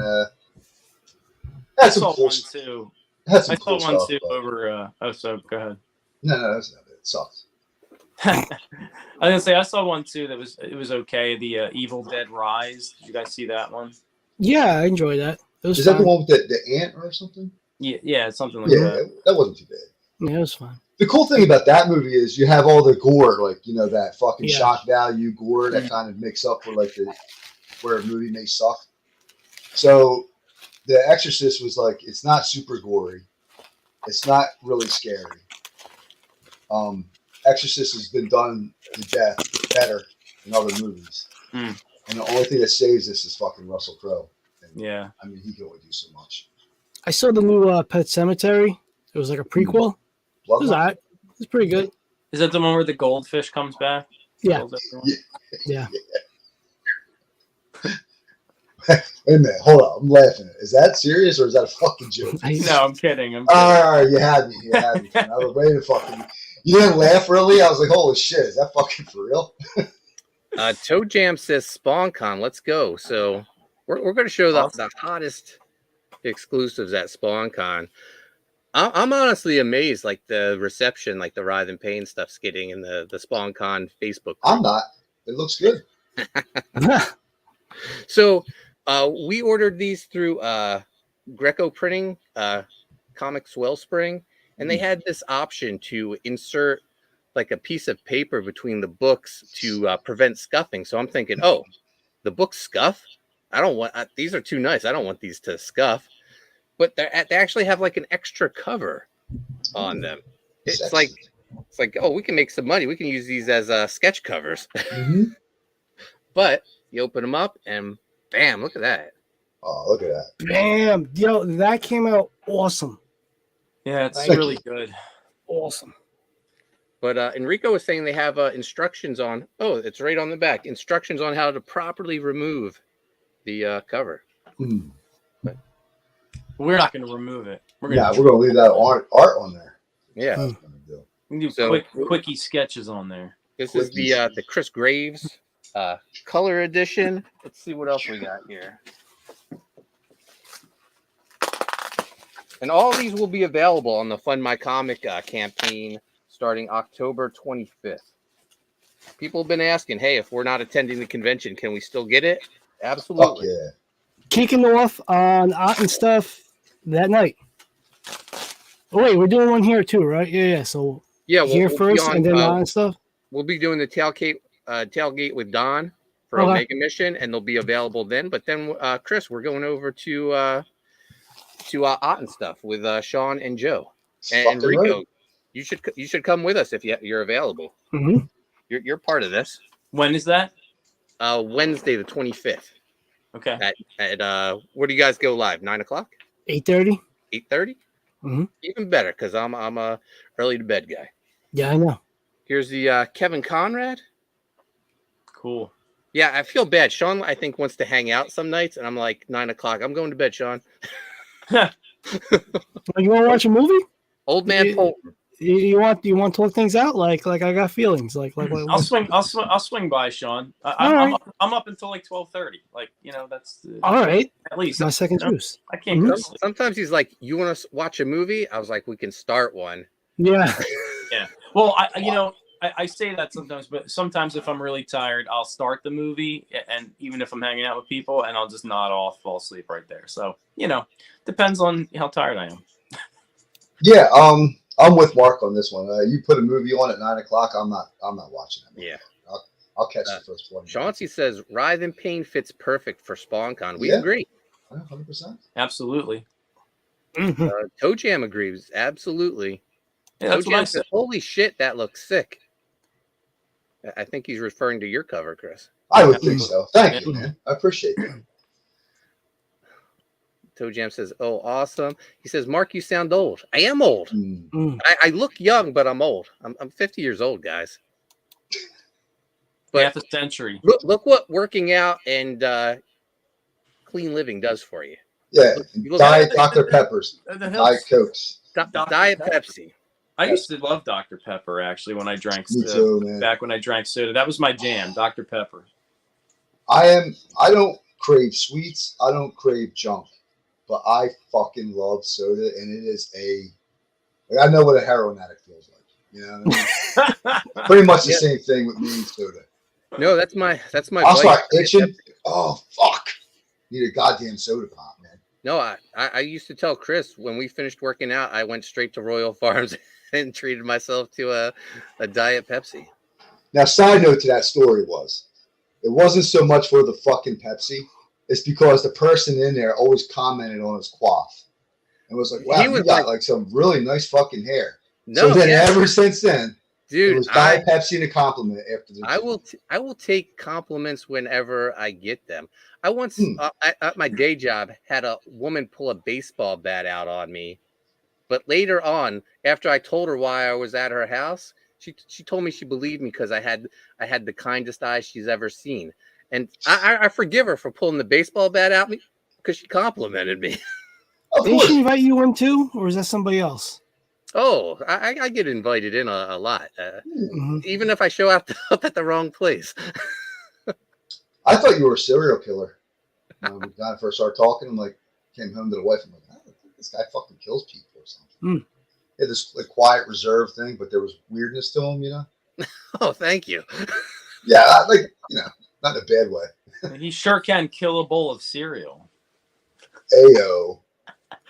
that's I some saw cool one stuff. too. That's some I cool saw one stuff, too but- over. So go ahead. No, that's not it. It sucks. I was gonna say I saw one too that was okay. The Evil Dead Rise. Did you guys see that one? Yeah, I enjoyed that. It was Is that fun. the one with the ant or something? Yeah, something like Yeah, that. that wasn't too bad. Yeah, it was fun. The cool thing about that movie is you have all the gore, like that fucking Yeah. shock value gore that kind of makes up for where a movie may suck. So The Exorcist was like, it's not super gory, it's not really scary. Exorcist has been done to death better in other movies, and the only thing that saves this is fucking Russell Crowe. And, Yeah. I mean, he can only do so much. I saw the new Pet Cemetery. It was like a prequel. It Love was it. alright. It was pretty good. Is that the one where the goldfish comes back? Yeah. Yeah. Yeah. Wait a minute, hold on, I'm laughing. Is that serious or is that a fucking joke? No, I'm kidding. I'm kidding. All right, you had me. I was ready to fucking. You didn't laugh really. I was like, holy shit, is that fucking for real? Toe Jam says SpawnCon. Let's go. So we're going to show the hottest exclusives at SpawnCon. I'm honestly amazed, like the reception, like the Writhe and Pain stuff's getting in the SpawnCon Facebook group. I'm not. It looks good. So we ordered these through Greco Printing, Comics Wellspring, and they had this option to insert like a piece of paper between the books to prevent scuffing. So I'm thinking, oh, the books scuff? I don't want these are too nice. I don't want these to scuff. But they actually have like an extra cover on them. It's Sexy. like, oh, we can make some money. We can use these as sketch covers. Mm-hmm. But you open them up and bam, look at that. Oh, look at that. Bam. Yo, that came out awesome. Yeah, it's Thank really you. good. Awesome. But Enrico was saying they have instructions on, oh, it's right on the back, instructions on how to properly remove the cover. Mm. We're not going to remove it. We're Yeah, going we're gonna leave that art on there. Yeah. That's what I'm gonna do. to do So- quickie sketches on there. This is the Chris Graves color edition. Let's see what else we got here. And all these will be available on the Fund My Comic campaign starting October 25th. People have been asking, hey, if we're not attending the convention, can we still get it? Fuck Absolutely. yeah. Kicking off on art and stuff that night. Oh, wait, we're doing one here too, right? Yeah. So Yeah, here we'll first be on, and then art and stuff. we'll be doing the tailgate with Don for Okay. Omega Mission, and they'll be available then. But then, Chris, we're going over to to Ott and stuff with Sean and Joe and Fucking Rico. right. You should come with us if you're available. Mm-hmm. You're part of this. When is that? Wednesday the 25th. Okay. At where do you guys go live? 9 o'clock? 8:30. 8:30? Mm-hmm. Even better because I'm a early to bed guy. Yeah, I know. Here's the Kevin Conrad. Cool. Yeah, I feel bad. Sean, I think, wants to hang out some nights, and I'm like 9 o'clock. I'm going to bed, Sean. You want to watch a movie? Old man Yeah. Polton. You want to talk things out? Like I got feelings. Like I'll swing by, Sean. All I'm up until like 12:30. Like, that's all right. at least My second you know, choose. I can't go to Mhm. sleep. Sometimes he's like, "You want to watch a movie?" I was like, "We can start one." Yeah. Yeah. Well, I say that sometimes, but sometimes if I'm really tired, I'll start the movie, and even if I'm hanging out with people, and I'll just nod off, fall asleep right there. So, depends on how tired I am. Yeah, I'm with Mark on this one. You put a movie on at 9 o'clock. I'm not watching that movie. Yeah. I'll catch the first one. Chauncey says Writhe in Pain fits perfect for SpawnCon. We Yeah. agree. 100%. Absolutely. Mhm. Toe Jam agrees. Absolutely. Yeah, that's Toe what I Jam said. said, "Holy shit, that looks sick." I think he's referring to your cover, Chris. I would think so. Thank you, man. I appreciate that. Toe Jam says, "Oh, awesome." He says, "Mark, you sound old." I am old. Mm. I look young, but I'm old. I'm 50 years old, guys. But Half a century. look what working out and clean living does for you. Yeah, You look Diet like- Dr. Peppers, The Diet hell's- Cokes. Diet Pepsi. I used to love Dr. Pepper actually when I drank Me too, man. back when I drank soda. That was my jam, Dr. Pepper. I don't crave sweets. I don't crave junk, but I fucking love soda, and it is I know what a heroin addict feels like. You know what I mean? Pretty much the Yeah. same thing with me and soda. No, that's my I'll vice. start itching. Oh fuck! Need a goddamn soda pop, man. No, I used to tell Chris when we finished working out, I went straight to Royal Farms and treated myself to a Diet Pepsi. Now, side note to that story it wasn't so much for the fucking Pepsi. It's because the person in there always commented on his quaff and was like, "Wow, He you was got like- like some really nice fucking hair." No, so then yeah, ever since then, it dude, was Diet Pepsi and a compliment after the. I will take compliments whenever I get them. I once at my day job had a woman pull a baseball bat out on me, but later on, after I told her why I was at her house, she told me she believed me because I had the kindest eyes she's ever seen, and I forgive her for pulling the baseball bat out me because she complimented me. Of Didn't course. she invite you in too, or is that somebody else? Oh, I get invited in a lot, Mhm. even if I show up at the wrong place. I thought you were a serial killer. When we kind of first started talking, I'm like, came home to the wife. I'm like, I think this guy fucking kills people or something. Mm. He had this quiet, reserved thing, but there was weirdness to him, you know? Oh, thank you. Yeah, not in a bad way. He sure can kill a bowl of cereal. Ayo.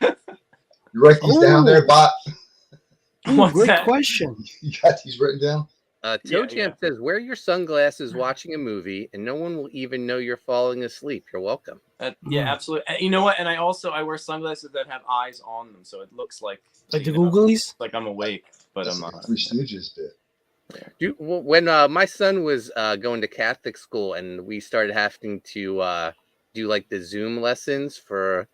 You write these down there, bot? Ooh, What's great that? question. You got these written down? Toe Yeah, Jam says, wear your sunglasses watching a movie and no one will even know you're falling asleep. You're welcome. Yeah, absolutely. And you know what? And I wear sunglasses that have eyes on them, so it looks like Like the you know, Googlies? like I'm awake, but That's I'm like not. a Three Stooges bit. Dude, when my son was going to Catholic school and we started having to do like the Zoom lessons for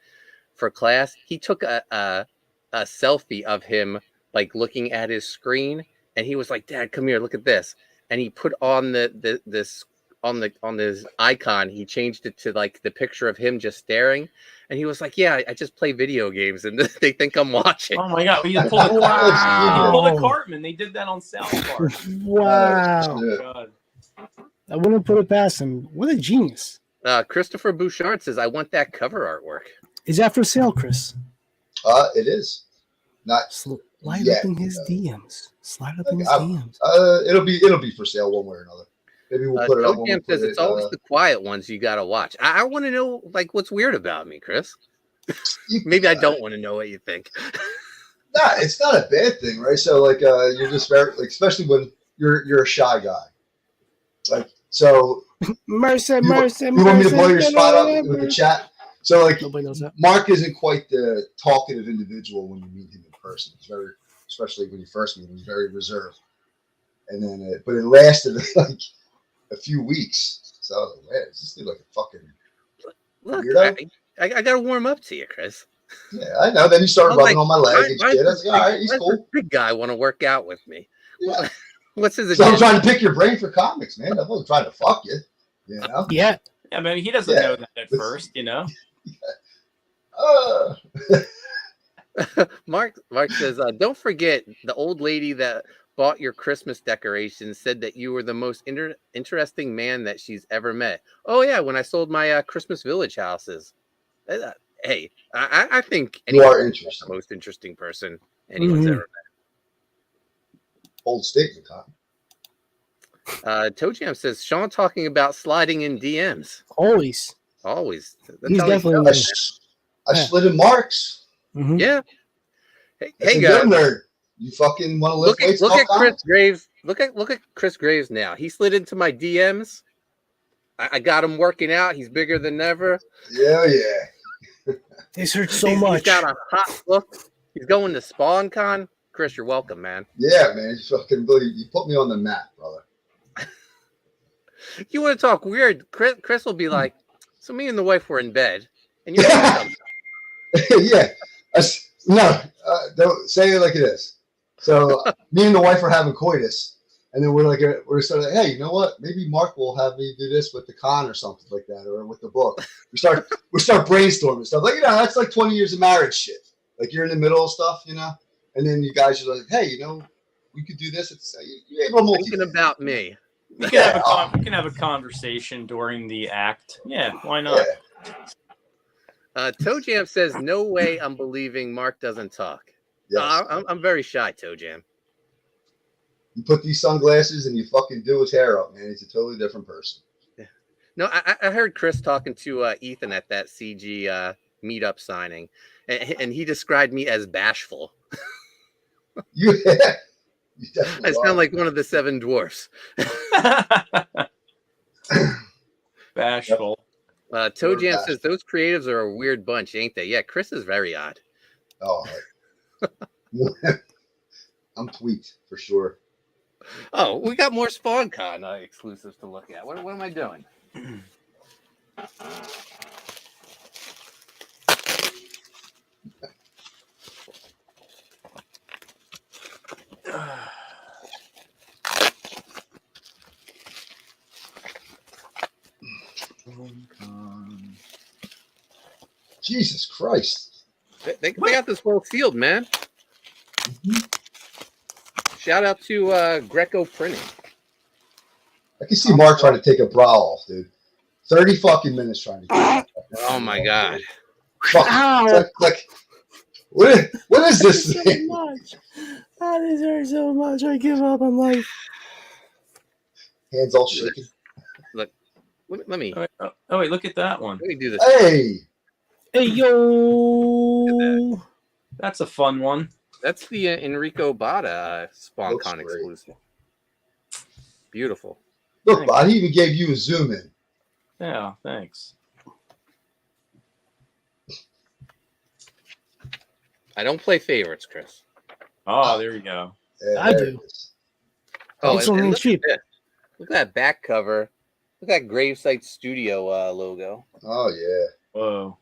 class, he took a selfie of him like looking at his screen, and he was like, "Dad, come here, look at this." And he put on this on this icon, he changed it to like the picture of him just staring, and he was like, "Yeah, I just play video games, and they think I'm watching." Oh my god! Well, you pulled the Wow. You pulled a Cartman. They did that on South Park. Wow. Yeah. God. I wouldn't put it past him. What a genius. Christopher Bouchard says, "I want that cover artwork." Is that for sale, Chris? It is. Not Slide Yeah, up in his no. DMs. Slide up in his I'm- DMs. it'll be for sale one way or another. Maybe we'll put it up Toe when we Jam put says it, it's always the quiet ones you gotta watch. I want to know like what's weird about me, Chris. Maybe I don't want to know what you think. Nah, it's not a bad thing, right? So like you're just very like, especially when you're a shy guy. Like so Mercy, you mercy, want me to blow your mercy, spot up mercy. with the chat? So like Nobody knows that. Mark isn't quite the talkative individual when you meet him in person. He's very, especially when you first meet him, he's very reserved. And then, but it lasted like a few weeks. So I was like, man, is this dude like a fucking Look, weirdo? I gotta warm up to you, Chris. Yeah, I know. Then he started I'm rubbing like, on my leg and why shit. I does was like, all right, he's why does cool. this big guy want to work out with me? Yeah. What's his So I'm agenda? trying to pick your brain for comics, man. I wasn't trying to fuck you. You know? Yeah. Yeah, man, he doesn't Yeah. know that at first, you know. Mark says, don't forget the old lady that bought your Christmas decorations said that you were the most interesting man that she's ever met. Oh yeah, when I sold my Christmas Village houses. Hey, I think You are anyone's interesting. the most interesting person anyone's Mhm. ever Old statement, Con. met. Toe Jam says Sean talking about sliding in DMs. Always. Always. That's He's how he definitely. does. I Yeah. slid in Marks. Mhm. Yeah. Hey, That's hey a guys. good nerd. You fucking want to lift weights? Look talk at Chris comics? Graves. Look at Chris Graves now. He slid into my DMs. I got him working out. He's bigger than ever. Yeah, yeah. This hurts so He's much. got a hot look. He's going to SpawnCon. Chris, you're welcome, man. Yeah, man. You fucking you put me on the map, brother. You want to talk weird? Chris will be like, so me and the wife were in bed, and you're doing something. Yeah. No, don't say it like it is. So me and the wife are having coitus, and then we're sort of like, hey, you know what? Maybe Mark will have me do this with the con or something like that, or with the book. We start brainstorming stuff like, that's like 20 years of marriage shit. Like you're in the middle of stuff, and then you guys are like, hey, we could do this. It's you're able to Thinking about me. We can have a conversation during the act. Yeah, why not? Yeah. Toe Jam says, no way I'm believing Mark doesn't talk. Yes. I'm very shy, Toe Jam. You put these sunglasses and you fucking do his hair up, man. He's a totally different person. No, I heard Chris talking to Ethan at that CG meetup signing, and he described me as bashful. You definitely I sound like one of the seven dwarfs. Bashful. Toe Jam says those creatives are a weird bunch, ain't they? Yeah, Chris is very odd. Oh, I'm tweaked for sure. Oh, we got more SpawnCon exclusives to look at. What am I doing? Jesus Christ. They got this well sealed, man. Shout out to Greco Printing. I can see Mark trying to take a bra off, dude. 30 fucking minutes trying to get Oh my god. Fuck. Ow. Like, what is this So thing? much. Oh, this hurts so much. I give up on life. Hands all shaking. Look, let me Oh wait, look at that one. do this. Hey, Hey, yo. That's a fun one. That's the Enrico Bada Looks SpawnCon great. exclusive. Beautiful. look, Bob, he even gave you a zoom in. Yeah, thanks. I don't play favorites, Chris. Oh, there you go. Yeah, I there do. it is. Oh, It's only look cheap. at this. Look at that back cover. Look at that Gravesite Studio logo. Oh yeah. Whoa.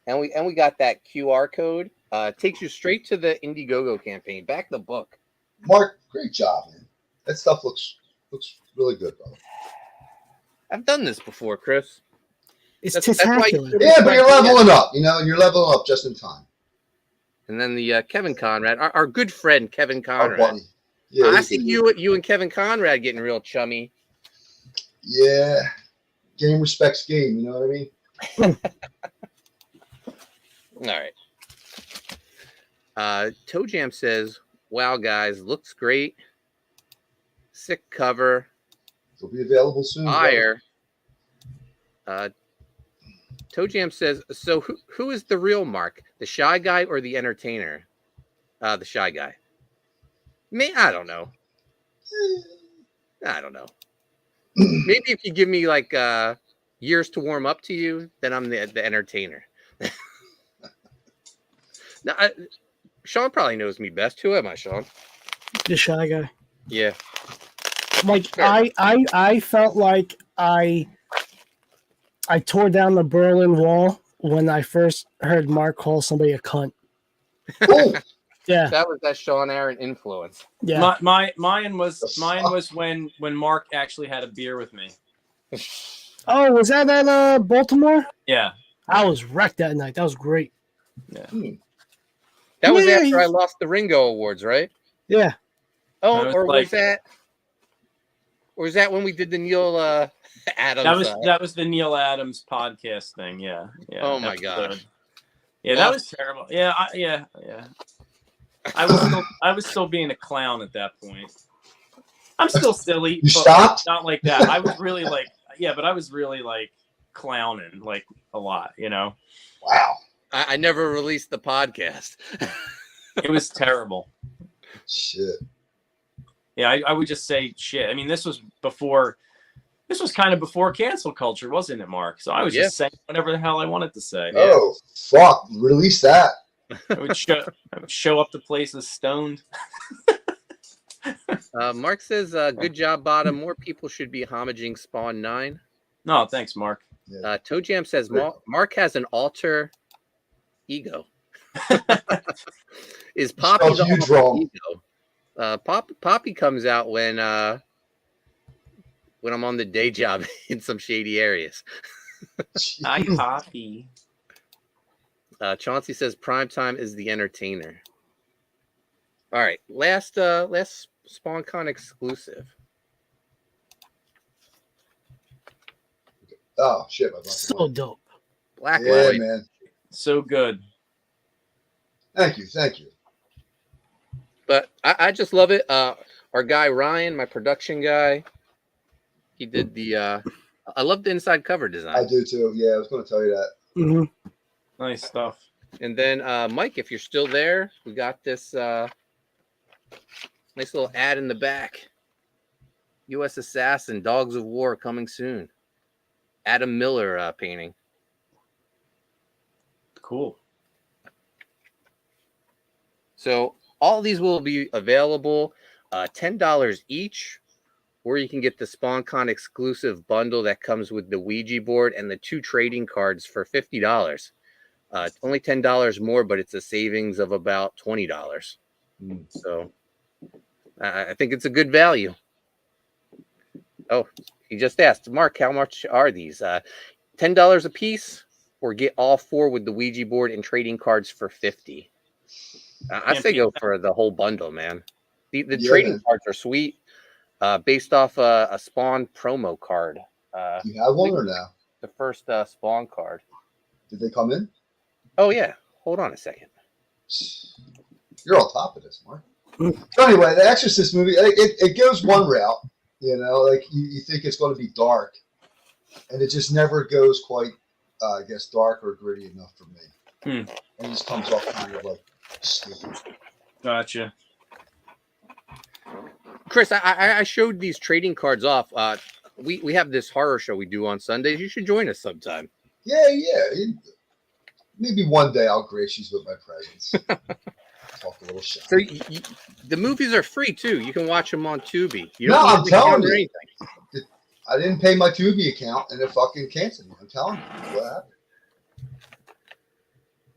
And we got that QR code. Takes you straight to the Indiegogo campaign. Back the book. Mark, great job, man. That stuff looks really good, brother. I've done this before, Chris. It's That's why you tentacular. should- Yeah, but you're leveling up, and you're leveling up just in time. And then the Kevin Conrad, our good friend Kevin Our Conrad. buddy. Yeah, I he's see good. you and Kevin Conrad getting real chummy. Yeah. Game respects game, you know what I mean? All right. Toe Jam says, "Wow, guys, looks great. Sick cover. It'll be available soon. brother. Fire." Toe Jam says, "So who is the real Mark? The shy guy or the entertainer?" The shy guy. Me, I don't know. I don't know. Maybe if you give me like years to warm up to you, then I'm the entertainer. Now, Sean probably knows me best. Who am I, Sean? The shy guy. Yeah. Like Sure. I felt like I tore down the Berlin Wall when I first heard Mark call somebody a cunt. Oh, Yeah, That was that Sean Aaron influence. yeah. Mine was when Mark actually had a beer with me. Oh, was that at Baltimore? Yeah. I was wrecked that night. That was great. That was Yeah, after I lost the Ringo Awards, right? Yeah. Oh, was or like- was that when we did the Neil Adams? That was the Neil Adams podcast thing. Yeah. Yeah. Oh my episode. gosh. Yeah, that was terrible. Yeah. Yeah. I was still being a clown at that point. I'm still silly. You but stopped? Not like that. I was really like, yeah, but I was really like clowning like a lot. You know, wow. I never released the podcast. it was terrible. Shit. Yeah, I would just say shit. I mean, this was kind of before cancel culture, wasn't it, Mark? So I was just saying whatever the hell I wanted to say. Oh, fuck. Release that. I would show up to places stoned. Mark says, good job, Bottom. More people should be homaging Spawn 9. No, thanks, Mark. Toe Jam says, Mark has an alter ego. Is Poppy Spelled the huge alter wrong. ego? Poppy comes out when I'm on the day job in some shady areas. Hi, Poppy. Chauncey says Primetime is the entertainer. All right, last SpawnCon exclusive. Oh, shit. My So dope. Black yeah, Light. man. So good. Thank you. Thank you. But I just love it. Our guy Ryan, my production guy, he did the. I love the inside cover design. I do too. Yeah, I was going to tell you that. Mm-hmm. Nice stuff. And then Mike, if you're still there, we got this nice little ad in the back. U.S. Assassin, Dogs of War coming soon. Adam Miller painting. Cool. So all these will be available $10 each, or you can get the SpawnCon exclusive bundle that comes with the Ouija board and the 2 trading cards for $50. It's only $10 more, but it's a savings of about $20. So I think it's a good value. Oh, he just asked, Mark, how much are these? $10 a piece, or get all 4 with the Ouija board and trading cards for $50. I say go for the whole bundle, man. The trading cards are sweet, based off a Spawn promo card. You have one or no? The first Spawn card. Did they come in? Oh, yeah. Hold on a second. You're on top of this, Mark. So anyway, the Exorcist movie, it goes one route. You know, like you think it's going to be dark, and it just never goes quite, I guess, dark or gritty enough for me. And it just comes off kind of like stupid. Gotcha. Chris, I showed these trading cards off. We have this horror show we do on Sundays. You should join us sometime. Yeah. Maybe one day I'll grace you with my presence. Talk a little shit. So the movies are free too. You can watch them on Tubi. You No, don't I'm need an telling account or you. anything. I didn't pay my Tubi account, and it fucking canceled me. I'm telling you. What happened?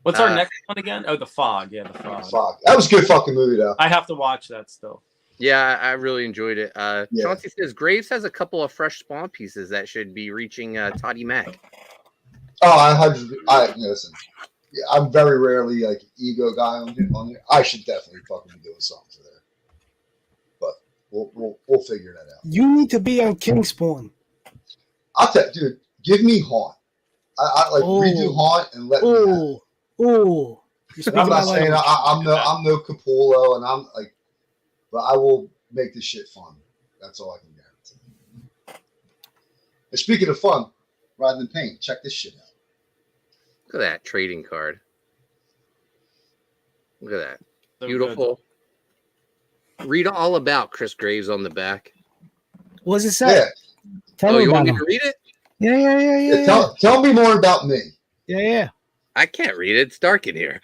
What's our next one again? Oh, The Fog. Yeah, The Fog. Fuck. That was a good fucking movie, though. I have to watch that still. Yeah, I really enjoyed it. Yeah. Chauncey says Graves has a couple of fresh Spawn pieces that should be reaching Toddy Mac. Oh, listen. Yeah, I'm very rarely like ego guy on here. I should definitely fucking be doing something for there. But we'll figure that out. You need to be on King Spawn. I'll tell you, dude. Give me Haunt. I like redo Haunt and let me have it. Oh, I'm not saying I'm no Capullo, and I'm like, but I will make this shit fun. That's all I can guarantee. And speaking of fun, rather than paint, check this shit out. Look at that trading card. Look at that. So Beautiful. Read all about Chris Graves on the back. What does it say? Yeah. Tell Oh, me you about want me him. to read it? Yeah. Tell me more about me. Yeah. I can't read it. It's dark in here.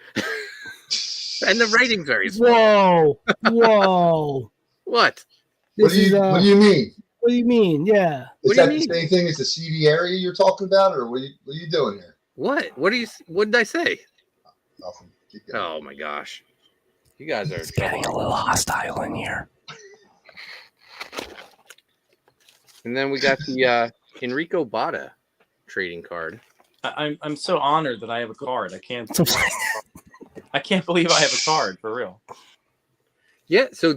And the writing's very small. Whoa. What? What do you mean? What do you mean? Yeah. Is What do that you the mean? same thing as the CD area you're talking about, or what are you doing here? What? What did I say? Nothing. Keep going. Oh my gosh. You guys are Getting a little hostile in here. And then we got the Enrico Botta trading card. I'm so honored that I have a card. I can't believe I have a card for real. Yeah, so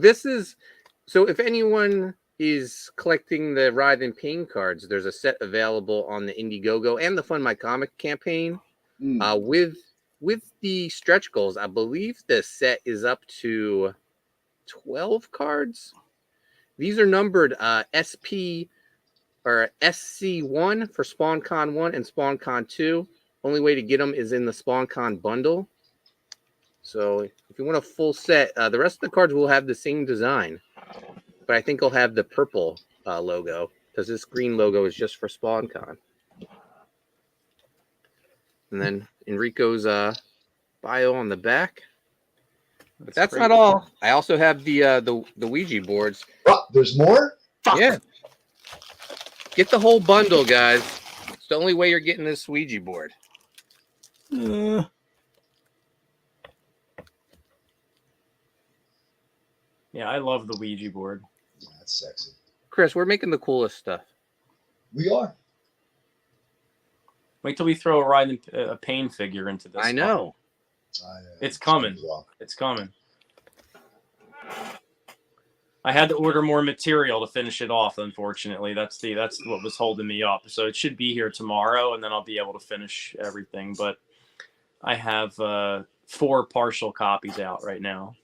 if anyone is collecting the Writhe in Pain cards, there's a set available on the Indiegogo and the Fund My Comic campaign. With the stretch goals, I believe the set is up to 12 cards. These are numbered SP or SC1 for SpawnCon 1 and SpawnCon 2. Only way to get them is in the SpawnCon bundle. So if you want a full set, the rest of the cards will have the same design, but I think I'll have the purple logo because this green logo is just for SpawnCon. And then Enrico's bio on the back. But that's not all. I also have the Ouija boards. What? There's more? Yeah. Get the whole bundle, guys. It's the only way you're getting this Ouija board. Yeah, I love the Ouija board. Yeah, that's sexy. Chris, we're making the coolest stuff. We are. Wait till we throw a Pain figure into this. I know. It's coming. It's coming. I had to order more material to finish it off. Unfortunately, that's what was holding me up. So it should be here tomorrow, and then I'll be able to finish everything. But I have 4 partial copies out right now.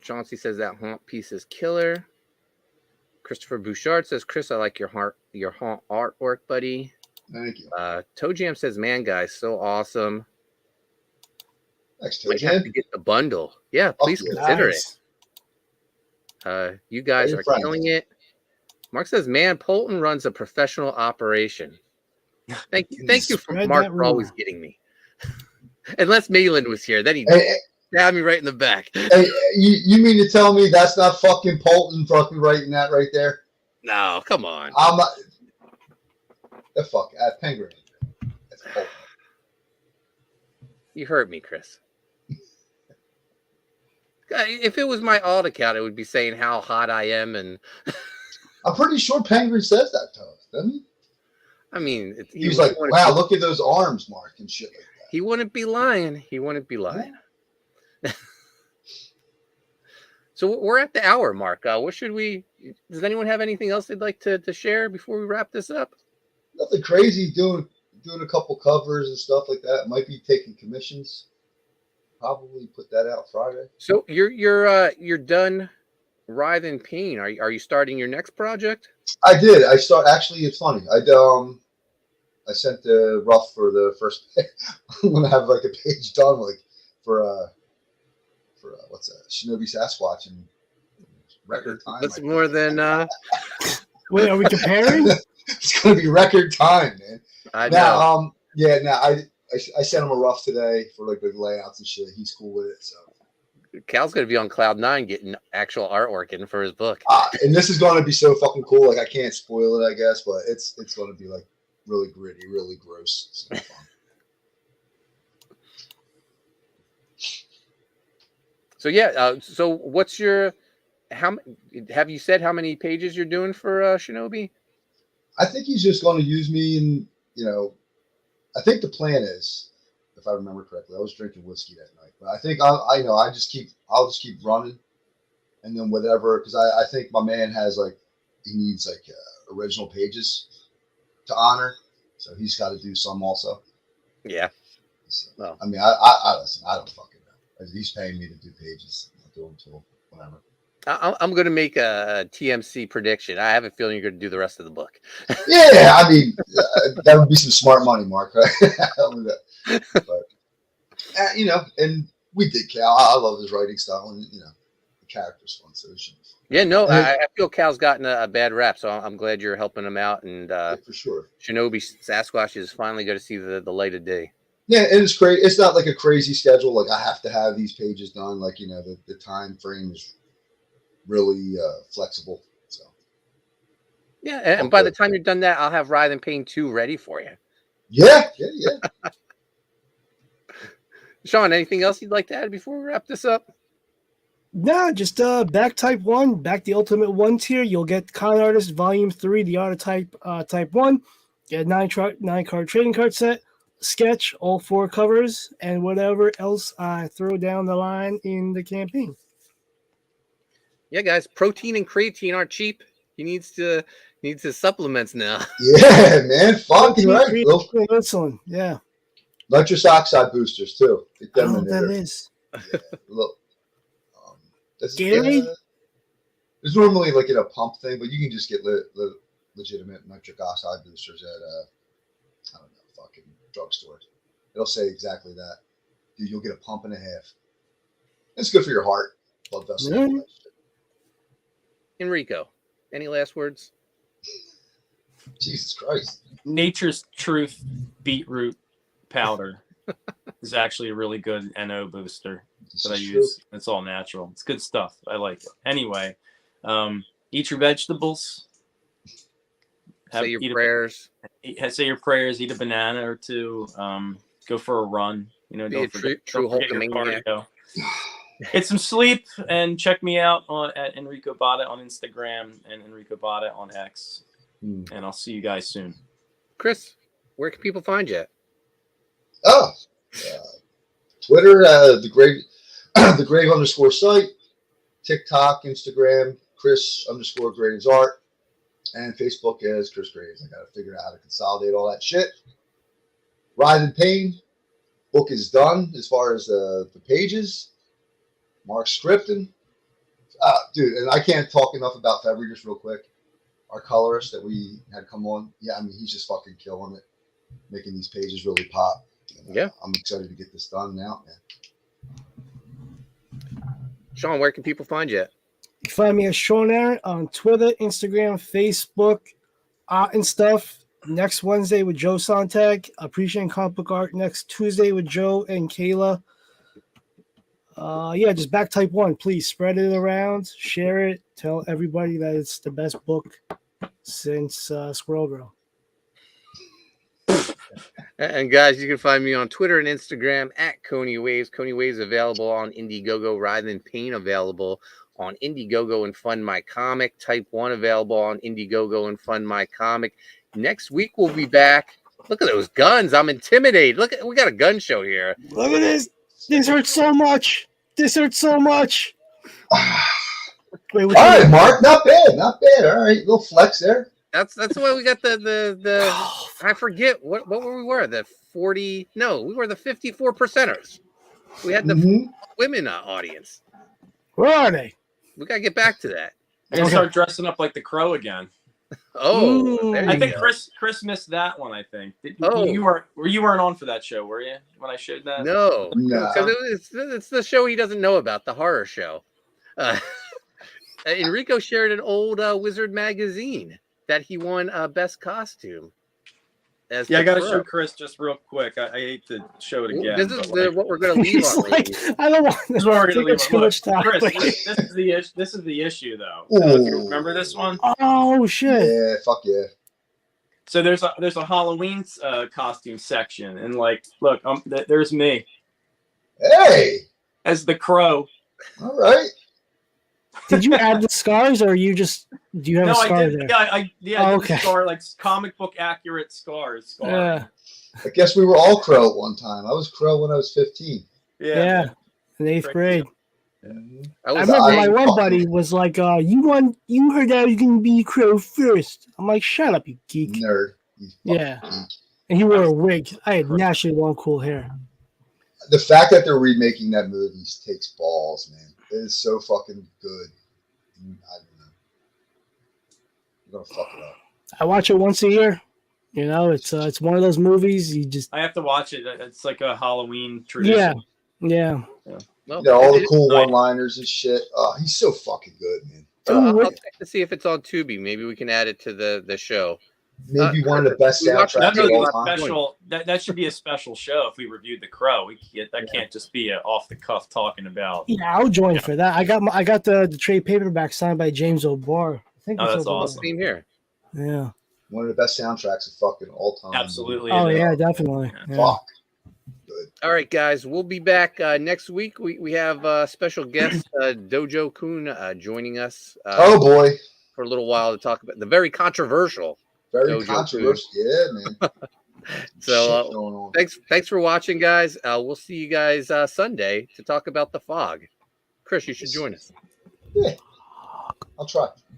Chauncey says that haunt piece is killer. Christopher Bouchard says, Chris, I like your haunt artwork, buddy. Thank you. Toe Jam says, man, guys, so awesome. Thanks, Toe Might have Jam. to get the bundle. Yeah, please yeah. consider Nice. it. You guys Hey, are friends. killing it. Mark says, man, Polton runs a professional operation. Thank you for Spread Mark that for always rumor. getting me. Unless Mayland was here, then he'd Hey, stab me right in the back. hey, you mean to tell me that's not fucking Polton fucking writing that right there? No, come on. I'm not. The fuck, Penguin. That's Polton. You hurt me, Chris. If it was my alt account, it would be saying how hot I am, and I'm pretty sure Penguin says that to us, doesn't he? I mean, He was like, "Wow, look at those arms, Mark," and shit like that. He wouldn't be lying. He wouldn't be lying. So we're at the hour mark. What should we? Does anyone have anything else they'd like to share before we wrap this up? Nothing crazy. Doing a couple covers and stuff like that. Might be taking commissions. Probably put that out Friday. So you're done. Writhe in Pain. Are you starting your next project? I did. Actually, it's funny. I sent the rough for the first. I'm gonna have like a page done, like for what's that? Shinobi Sasquatch in record time. That's more than. Wait, are we comparing? It's gonna be record time, man. I know. I sent him a rough today for like the layouts and shit. He's cool with it. So Cal's gonna be on cloud 9 getting actual artwork in for his book. and this is gonna be so fucking cool. Like I can't spoil it, I guess, but it's gonna be like really gritty, really gross. It's gonna be fun. So yeah. So what's your? How have you said how many pages you're doing for Shinobi? I think he's just going to use me, and I think the plan is, if I remember correctly, I was drinking whiskey that night, but I think I'll just keep running, and then whatever, because I think my man has he needs original pages to honor, so he's got to do some also. Yeah. So, Well. I mean, I listen. I don't fucking know. He's paying me to do pages. I'll do them till whatever. I'm going to make a TMC prediction. I have a feeling you're going to do the rest of the book. Yeah, I mean, that would be some smart money, Mark. Right? But and we did Cal. I love his writing style, and the character's fun. So it should be fun. Yeah, no, I feel Cal's gotten a bad rap, so I'm glad you're helping him out. And Yeah, for sure. Shinobi Sasquatch is finally going to see the light of day. Yeah, and it's crazy. It's not like a crazy schedule. Like I have to have these pages done. Like the time frame is really flexible. So Yeah, and by the time you're done that, I'll have Writhe and Pain 2 ready for you. yeah. Sean, anything else you'd like to add before we wrap this up? Nah, just back Type 1, back the Ultimate 1 tier. You'll get Con Artist Volume 3, The Art of Type 1. Get a 9-card trading card set, sketch, all 4 covers, and whatever else I throw down the line in the campaign. Yeah, guys, protein and creatine aren't cheap. He needs to supplements now. Yeah, man. Fucking right. Creatine, insulin, yeah. Nitrous oxide boosters too. Get I them don't in know what there. that is. Yeah, look. Gatorade? There's normally like in a pump thing, but you can just get legitimate nitric oxide boosters at I don't know, fucking drugstores. It'll say exactly that. Dude, you'll get a pump and a half. It's good for your heart, blood vessels. Mm-hmm. Enrico, any last words? Jesus Christ. Nature's Truth beetroot powder is actually a really good NO booster that I use. It's all natural. It's good stuff. I like it. Anyway, eat your vegetables. Say your prayers. Say your prayers. Eat a banana or two. Go for a run. Don't forget your cardio. Get some sleep and check me out at Enrico Bada on Instagram and Enrico Bada on X. And I'll see you guys soon. Chris, where can people find you? Oh, Twitter, the grave _site, TikTok, Instagram, Chris_Graves art, and Facebook as Chris Graves. I got to figure out how to consolidate all that shit. Writhe and Pain book is done as far as the pages. Mark scripting. Dude, and I can't talk enough about February just real quick. Our colorist that we had come on. Yeah, I mean, he's just fucking killing it, making these pages really pop. Yeah. I'm excited to get this done now, man. Sean, where can people find you? You can find me at Sean Aaron on Twitter, Instagram, Facebook, and stuff. Next Wednesday with Joe Sontag. Appreciating comic book art. Next Tuesday with Joe and Kayla. Yeah, just back Type 1. Please spread it around. Share it. Tell everybody that it's the best book since Squirrel Girl. And guys, you can find me on Twitter and Instagram at Coney Waves. Coney Waves available on Indiegogo. Writhe and Pain available on Indiegogo and Fund My Comic. Type 1 available on Indiegogo and Fund My Comic. Next week we'll be back. Look at those guns. I'm intimidated. Look, we got a gun show here. Look at this. This hurts so much. This hurts so much. Wait, all right, Mark. Not bad. Not bad. All right. Little flex there. That's why we got the I forget what we were, the 40, no, we were the 54%ers. We had the women audience. Where are they? We got to get back to that. I'm going to start dressing up like the Crow again. Oh, I think Chris missed that one, I think. You weren't on for that show, were you, when I showed that? No. Because it's the show he doesn't know about, the horror show. Enrico shared an old Wizard magazine that he won best costume. I got to show Chris just real quick. I hate to show it again. This is what we're going to leave on. I don't want this is what we're going to leave too much time. Chris, this is the issue, though. If you remember this one? Oh shit! Yeah, fuck yeah. So there's a Halloween costume section, and look, there's me. Hey, as the Crow. All right. Did you add the scars, or do you have a scar I did. there? I Oh, okay. Scar, like comic book accurate scars. Yeah. I guess we were all Crow at one time. I was Crow when I was 15. Yeah. In 8th grade. Yeah. I remember my one buddy was like, you heard that you can be Crow first. I'm like, shut up, you geek. Nerd. Yeah. Geek. And he wore a wig. I had naturally long, cool hair. The fact that they're remaking that movie takes balls, man. It is so fucking good. I don't know. You're gonna fuck it up. I watch it once a year. It's one of those movies I have to watch it. It's like a Halloween tradition. Yeah. Well, all the cool one-liners and shit. Oh, he's so fucking good, man. I'll check to see if it's on Tubi. Maybe we can add it to the show. maybe one of the best we watched soundtracks That'd of be all a time. special. That should be a special show if we reviewed The Crow. That can't just be a off the cuff talking about. Yeah, I'll join for that. I got the trade paperback signed by James O'Barr. I think Oh, it's that's O'Barr. awesome. Same here. Yeah. One of the best soundtracks of fucking all time. Absolutely. Oh it is. yeah, definitely. Yeah. Fuck. All right, guys, we'll be back next week. We have special guest Dojo Kun joining us Oh boy. for a little while to talk about the very controversial. Very Dojo controversial. Yeah, man. So Shit going on. thanks for watching, guys. We'll see you guys Sunday to talk about the fog. Chris, you should join us. Yeah. I'll try.